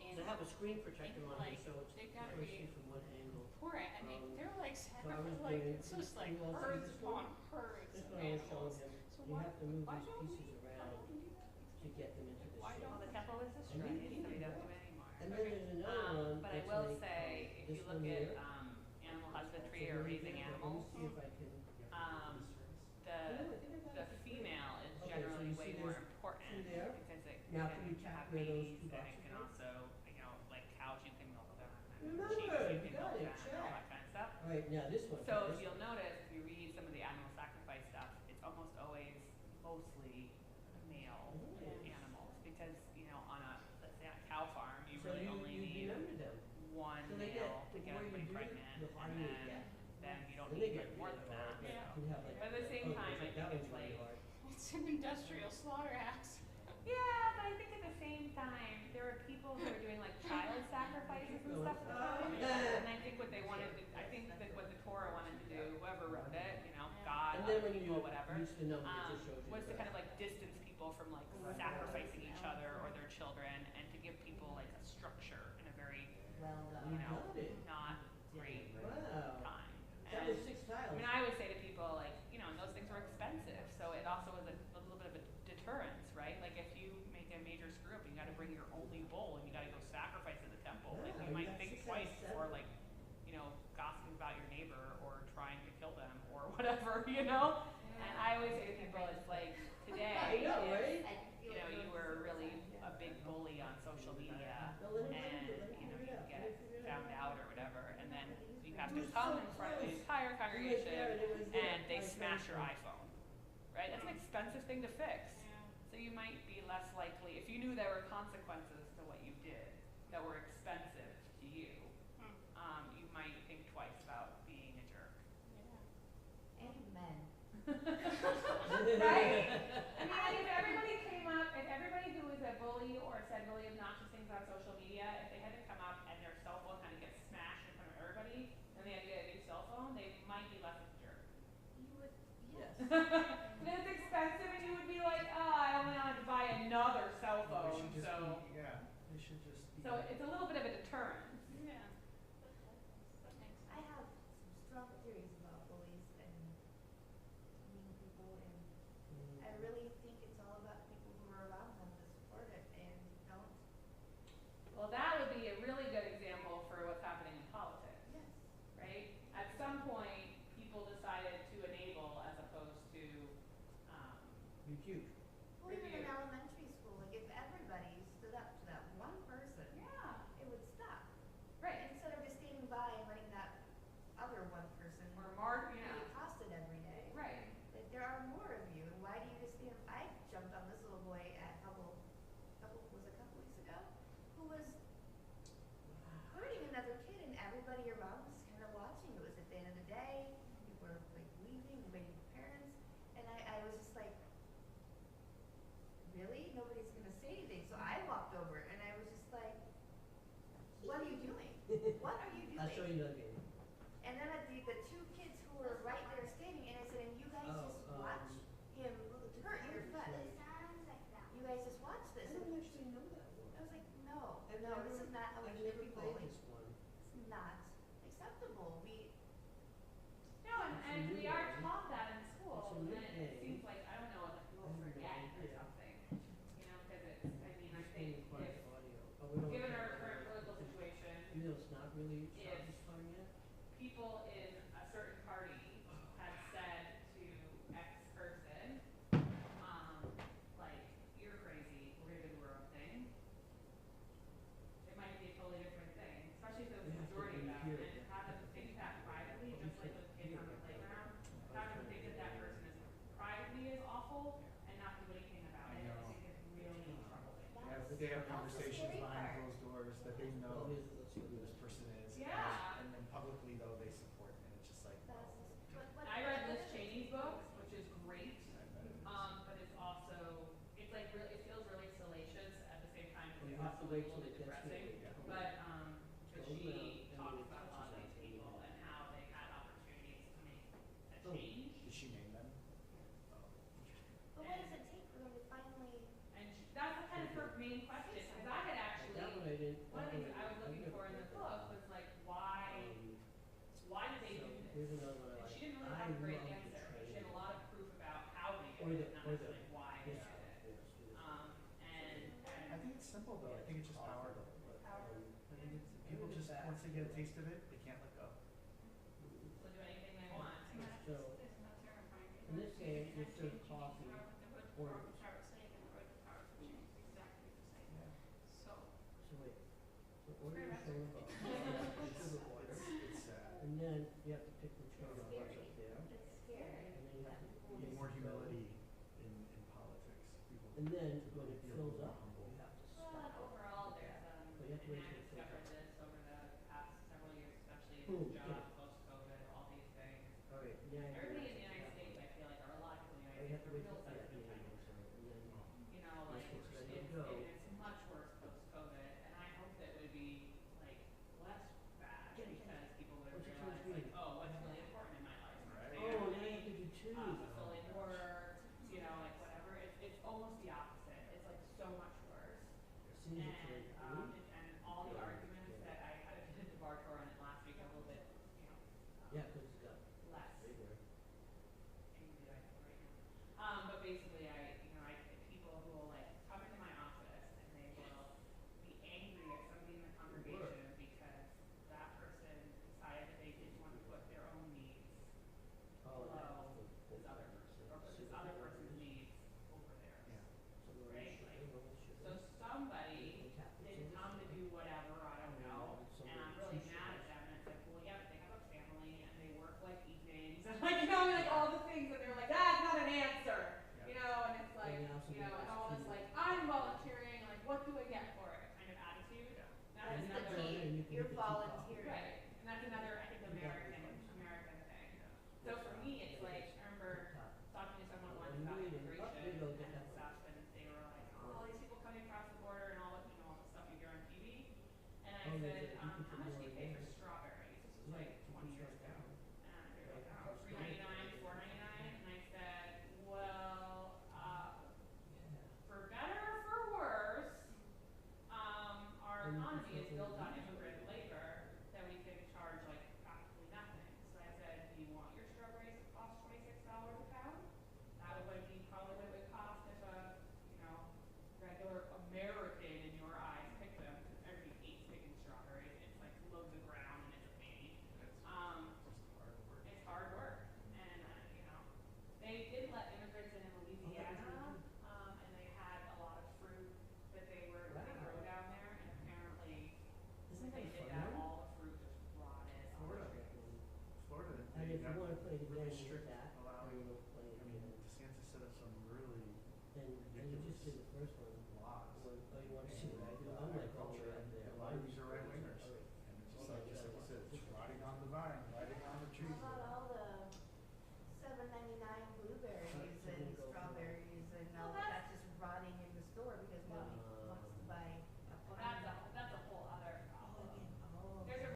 Speaker 5: in,
Speaker 1: So I have a screen protector on here,
Speaker 5: like,
Speaker 1: so it's
Speaker 5: they've
Speaker 1: you
Speaker 5: gotta
Speaker 1: can
Speaker 5: be-
Speaker 1: see from one angle.
Speaker 5: poor, I mean, they're like,
Speaker 1: So I was
Speaker 5: like,
Speaker 1: doing-
Speaker 5: it's just like
Speaker 1: you all see
Speaker 5: herds
Speaker 1: this
Speaker 5: upon
Speaker 1: one?
Speaker 5: herds
Speaker 1: This
Speaker 5: of
Speaker 1: one I was
Speaker 5: animals.
Speaker 1: showing him.
Speaker 5: So
Speaker 1: You have to move
Speaker 5: why
Speaker 1: these
Speaker 5: don't we,
Speaker 1: pieces
Speaker 5: why
Speaker 1: around
Speaker 5: don't we do that?
Speaker 1: to get them into the
Speaker 5: Why
Speaker 1: shape.
Speaker 3: Well, the temple is destroyed, so we don't do it anymore.
Speaker 1: And then there's another one
Speaker 3: But I
Speaker 1: that's
Speaker 3: will
Speaker 1: like
Speaker 3: say, if
Speaker 1: this
Speaker 3: you
Speaker 1: one
Speaker 3: look at
Speaker 1: here.
Speaker 3: animal husbandry
Speaker 1: So
Speaker 3: or
Speaker 1: let me
Speaker 3: raising
Speaker 1: get-
Speaker 3: animals,
Speaker 1: Let me see if I can.
Speaker 3: the female is
Speaker 1: Okay, so
Speaker 3: generally
Speaker 1: you
Speaker 3: way
Speaker 1: see
Speaker 3: more
Speaker 1: there's
Speaker 3: important
Speaker 1: two there?
Speaker 3: because it
Speaker 1: Now,
Speaker 3: can
Speaker 1: can you tap
Speaker 3: have
Speaker 1: where those
Speaker 3: babies
Speaker 1: two
Speaker 3: and it
Speaker 1: boxes
Speaker 3: can
Speaker 1: are?
Speaker 3: also, like cows you can milk them, and
Speaker 1: Remember,
Speaker 3: sheep
Speaker 1: you
Speaker 3: you can
Speaker 1: got
Speaker 3: milk
Speaker 1: it,
Speaker 3: them, and all
Speaker 1: check.
Speaker 3: that kind of stuff.
Speaker 1: All right, now this one.
Speaker 3: So if
Speaker 1: this
Speaker 3: you'll notice, if you read some of the animal sacrifice stuff, it's almost always mostly male animals because on a let's say on a cow farm you
Speaker 1: So
Speaker 3: really
Speaker 1: you
Speaker 3: only need
Speaker 1: remember them.
Speaker 3: one
Speaker 1: So they
Speaker 3: male
Speaker 1: get,
Speaker 3: to get
Speaker 1: the more
Speaker 3: everybody
Speaker 1: you do it,
Speaker 3: pregnant,
Speaker 1: the
Speaker 3: and
Speaker 1: harder you get.
Speaker 3: then you don't
Speaker 1: Then they
Speaker 3: need
Speaker 1: get
Speaker 3: like more
Speaker 1: really
Speaker 3: than
Speaker 1: hard,
Speaker 3: that.
Speaker 1: but
Speaker 5: Yeah.
Speaker 1: you have like.
Speaker 3: But at the same time, I think
Speaker 1: that
Speaker 3: it's
Speaker 1: one's really
Speaker 3: like.
Speaker 1: hard.
Speaker 5: It's an industrial slaughter axe.
Speaker 3: Yeah, but I think at the same time, there are people who are doing like child sacrifices and stuff at the time. And I think what they wanted to, I think that what the Torah wanted to do, whoever wrote it, God,
Speaker 1: And then
Speaker 3: other
Speaker 1: when you
Speaker 3: people, whatever,
Speaker 1: use the number, it just shows you.
Speaker 3: was to
Speaker 1: the-
Speaker 3: kind of like distance people from like sacrificing each other or their children, and to give people like a structure and a very,
Speaker 1: You got it.
Speaker 3: not great
Speaker 1: Wow.
Speaker 3: time.
Speaker 1: That
Speaker 3: And-
Speaker 1: was 6 tiles.
Speaker 3: I mean, I always say to people, like, and those things were expensive, so it also was a little bit of a deterrence, right? Like, if you make a major screw up, and you got to bring your only bull, and you got to go sacrifice at the temple. Like,
Speaker 1: Yeah,
Speaker 3: you might
Speaker 1: got
Speaker 3: think
Speaker 1: 6
Speaker 3: twice
Speaker 1: out of
Speaker 3: before,
Speaker 1: 7.
Speaker 3: like, gossiping about your neighbor or trying to kill them or whatever, And I always say to people, it's like today,
Speaker 1: I know,
Speaker 3: if,
Speaker 1: right?
Speaker 3: you were really a big bully on social media,
Speaker 1: No, let him
Speaker 3: and
Speaker 1: figure it
Speaker 3: you
Speaker 1: out,
Speaker 3: get
Speaker 1: let him figure it out.
Speaker 3: found out or whatever, and then you have
Speaker 1: It
Speaker 3: to
Speaker 1: was
Speaker 3: come
Speaker 1: so
Speaker 3: in front of the
Speaker 1: close.
Speaker 3: entire
Speaker 1: there,
Speaker 3: congregation
Speaker 1: and it was there.
Speaker 3: and they
Speaker 1: I
Speaker 3: smash your
Speaker 1: found it.
Speaker 3: iPhone, right? That's an expensive thing to fix. So you might be less likely, if you knew there were consequences to what you did that were expensive to you, you might think twice about being a jerk.
Speaker 6: Amen.
Speaker 3: Right? I mean, if everybody came up, if everybody who was a bully or said really obnoxious things on social media, if they had to come up and their cell phone kind of gets smashed in front of everybody, and they had to get a new cell phone, they might be less of a jerk.
Speaker 6: You would,
Speaker 1: Yes.
Speaker 3: And it's expensive, and you would be like, oh, I only have to buy another cell phone,
Speaker 7: They should just
Speaker 3: so.
Speaker 7: be, yeah, they should just be.
Speaker 3: So it's a little bit of a deterrent.
Speaker 5: Yeah. That makes
Speaker 6: I have some strong theories about bullies and mean people, and I really think it's all about people who are around them to support it and don't.
Speaker 3: Well, that would be a really good example for what's happening in politics,
Speaker 6: Yes.
Speaker 3: right? At some point, people decided to enable as opposed to,
Speaker 1: Rebuke.
Speaker 6: Well, even in
Speaker 3: Review.
Speaker 6: elementary school, like if everybody stood up to that one person really? Nobody's gonna say anything. So I walked over and I was just like, what are you doing? What are you doing?
Speaker 1: I'll show you another game.
Speaker 6: And then the two kids who were right there standing, and I said, and you guys just watch him hurt your foot. You guys just watch
Speaker 1: I
Speaker 6: this.
Speaker 1: don't actually know that one.
Speaker 6: I was like, no,
Speaker 1: I've
Speaker 6: no,
Speaker 1: never-
Speaker 6: this is not how we
Speaker 1: I've
Speaker 6: treat
Speaker 1: never
Speaker 6: people.
Speaker 1: played
Speaker 6: Like,
Speaker 1: this one.
Speaker 6: it's not acceptable.
Speaker 3: No, and we are taught that in school,
Speaker 1: It's a
Speaker 3: and
Speaker 1: new
Speaker 3: it
Speaker 1: game.
Speaker 3: seems like, I don't know, like people forget or
Speaker 1: Yeah.
Speaker 3: something, you know, because it's, I mean, I
Speaker 1: This
Speaker 3: think
Speaker 1: game requires
Speaker 3: if,
Speaker 1: audio. Oh, we don't
Speaker 3: given
Speaker 1: have
Speaker 3: our
Speaker 1: audio.
Speaker 3: current political situation,
Speaker 1: Even though it's not really
Speaker 3: If-
Speaker 1: satisfying yet.
Speaker 3: people in a certain party had said to X person, like, you're crazy, we're gonna do our own thing, it might be a totally different thing, especially if it was
Speaker 1: You
Speaker 3: the
Speaker 1: have to
Speaker 3: majority of them,
Speaker 1: hear
Speaker 3: and
Speaker 1: it.
Speaker 3: have them think that privately, just like with kids on the playground, have them think that that person is privately is awful and not do anything about it, I think is really troubling.
Speaker 2: They have
Speaker 6: That's the
Speaker 2: conversations
Speaker 6: scary
Speaker 2: behind
Speaker 6: part.
Speaker 2: closed doors that they
Speaker 1: Well,
Speaker 2: know
Speaker 1: let's see
Speaker 2: who
Speaker 1: what
Speaker 2: this
Speaker 1: this
Speaker 2: person is.
Speaker 3: Yeah.
Speaker 2: And then publicly though, they support, and it's just like,
Speaker 6: That's
Speaker 2: oh.
Speaker 6: what
Speaker 3: I read Liz Cheney's book, which is great,
Speaker 2: I bet it is.
Speaker 3: but it's also, it's like really, it feels really salacious at the same time as
Speaker 1: Well, you
Speaker 3: it's
Speaker 1: have to
Speaker 3: also a
Speaker 1: wait
Speaker 3: little
Speaker 1: till
Speaker 3: bit
Speaker 1: it gets
Speaker 3: depressing.
Speaker 1: here. Yeah.
Speaker 3: But, but
Speaker 1: Slow
Speaker 3: she
Speaker 1: down, and
Speaker 3: talks
Speaker 1: then it
Speaker 3: about a lot of
Speaker 1: touches
Speaker 3: these
Speaker 1: on
Speaker 3: people and how they had opportunities to make a
Speaker 1: Oh.
Speaker 3: change.
Speaker 2: Did she name them? Oh.
Speaker 6: But what does it take for them to finally?
Speaker 3: And that's kind of her main question, because I had actually,
Speaker 1: That one I didn't.
Speaker 3: one of the things I was
Speaker 1: I've
Speaker 3: looking
Speaker 1: never
Speaker 3: for in the
Speaker 1: played
Speaker 3: book
Speaker 1: that
Speaker 3: was like, why did they
Speaker 1: so
Speaker 3: do this?
Speaker 1: here's another one I
Speaker 3: And
Speaker 1: like.
Speaker 3: she didn't really
Speaker 1: I
Speaker 3: have a great
Speaker 1: love the
Speaker 3: answer, but she
Speaker 1: train.
Speaker 3: had a lot of proof about how they
Speaker 1: Or
Speaker 3: did
Speaker 1: the-
Speaker 3: it, not
Speaker 1: or the-
Speaker 3: necessarily why they
Speaker 1: Yes,
Speaker 3: did it.
Speaker 1: yes, yes.
Speaker 3: And
Speaker 2: I think it's simple though, I think it's just power.
Speaker 3: Power.
Speaker 2: I think it's, people just, once they get a taste of it, they can't let go.
Speaker 3: they'll do anything they want.
Speaker 1: So,
Speaker 5: It's not terrifying.
Speaker 1: in this game, you serve coffee or,
Speaker 5: Power snake and the road to power switching is exactly the same.
Speaker 2: Yeah.
Speaker 5: So,
Speaker 1: so wait, so order your soda bar, sugar water,
Speaker 2: It's sad.
Speaker 1: and then you have to pick the train
Speaker 6: It's
Speaker 1: on what's
Speaker 6: scary.
Speaker 1: up there,
Speaker 6: It's scary.
Speaker 1: and then you have to.
Speaker 2: We need more humility in politics. People
Speaker 1: And then when it
Speaker 2: be a
Speaker 1: fills
Speaker 2: little
Speaker 1: up,
Speaker 2: humble.
Speaker 1: you have to
Speaker 3: Well,
Speaker 1: stop.
Speaker 3: overall, there's,
Speaker 1: But you have to
Speaker 3: and
Speaker 1: wait
Speaker 3: I
Speaker 1: till it fills
Speaker 3: discovered
Speaker 1: up.
Speaker 3: this over the past several years, especially in
Speaker 1: Ooh,
Speaker 3: this
Speaker 1: yeah.
Speaker 3: job, post-COVID, all these things.
Speaker 1: All right, yeah.
Speaker 3: Everybody in the United States, I feel like, or a lot of people in the
Speaker 1: You
Speaker 3: United
Speaker 1: have to
Speaker 3: States,
Speaker 1: wait
Speaker 3: are
Speaker 1: till,
Speaker 3: real
Speaker 1: yeah,
Speaker 3: sensitive.
Speaker 1: and then,
Speaker 3: You know, like,
Speaker 1: Yes, it's ready to
Speaker 3: it's,
Speaker 1: go.
Speaker 3: it's much worse post-COVID, and I hope that it would be, like, less bad, because people would
Speaker 1: What's your
Speaker 3: realize,
Speaker 1: choice
Speaker 3: like,
Speaker 1: be?
Speaker 3: oh, what's really important in my life?
Speaker 2: Right.
Speaker 1: oh, now
Speaker 3: Family,
Speaker 1: you have to do two.
Speaker 3: fulfilling work, you know, like, whatever, it's almost the opposite, it's like so much worse.
Speaker 1: Seems it's
Speaker 3: And,
Speaker 1: like,
Speaker 3: and all the arguments that I had to did the bar tour on it last week, a little bit, you know,
Speaker 1: yeah, cause it's got
Speaker 3: less
Speaker 1: bigger.
Speaker 3: angry than I feel right now. But basically, people who will like come into my office and they will be angry at somebody in the congregation because that person decided that they didn't want to put their own needs
Speaker 1: Oh,
Speaker 3: below
Speaker 1: the
Speaker 3: this other person, or put this other person's needs over theirs.
Speaker 2: Yeah.
Speaker 1: So we're
Speaker 3: Right,
Speaker 1: sugar,
Speaker 3: like,
Speaker 1: we're sugar.
Speaker 3: So somebody didn't come to do whatever, I don't know, and I'm really mad at them, and it's like, well, yeah, but they have a family, and they work like evenings, and like, you know, like all the things that they're like, that's not an answer, you know, and it's like,
Speaker 1: And now
Speaker 3: you know, and
Speaker 1: somebody
Speaker 3: all
Speaker 1: else
Speaker 3: this
Speaker 1: too.
Speaker 3: like, I'm volunteering, like, what do I get for it, kind of attitude, that
Speaker 1: And
Speaker 3: is
Speaker 1: you
Speaker 6: That's
Speaker 1: can
Speaker 6: the
Speaker 3: another,
Speaker 1: go in and you
Speaker 6: key.
Speaker 1: can
Speaker 6: You're
Speaker 1: get the tea coffee.
Speaker 6: volunteering.
Speaker 3: right, and that's another, I think,
Speaker 1: You got
Speaker 3: American thing. So for me, it's like, I remember talking to someone once
Speaker 1: When
Speaker 3: about
Speaker 1: you eat it,
Speaker 3: immigration
Speaker 1: you go get
Speaker 3: and
Speaker 1: that
Speaker 3: stuff, and they were like, oh, all these people coming across the border and all the, you know, all the stuff you hear on TV. And I
Speaker 1: Oh,
Speaker 3: said,
Speaker 1: you
Speaker 3: how
Speaker 1: can put
Speaker 3: much do
Speaker 1: more
Speaker 3: you
Speaker 1: in
Speaker 3: pay for
Speaker 1: there.
Speaker 3: strawberries? This was
Speaker 1: Right,
Speaker 3: like
Speaker 1: you
Speaker 3: 20
Speaker 1: can
Speaker 3: years
Speaker 1: start
Speaker 3: ago.
Speaker 1: down.
Speaker 3: And they were like,
Speaker 1: Right.
Speaker 3: oh, $3.99, $4.99. And I said, well,
Speaker 1: Yeah.
Speaker 3: for better or for worse, our
Speaker 1: And you can
Speaker 3: economy is
Speaker 1: flip
Speaker 3: built
Speaker 1: it
Speaker 3: on
Speaker 1: over.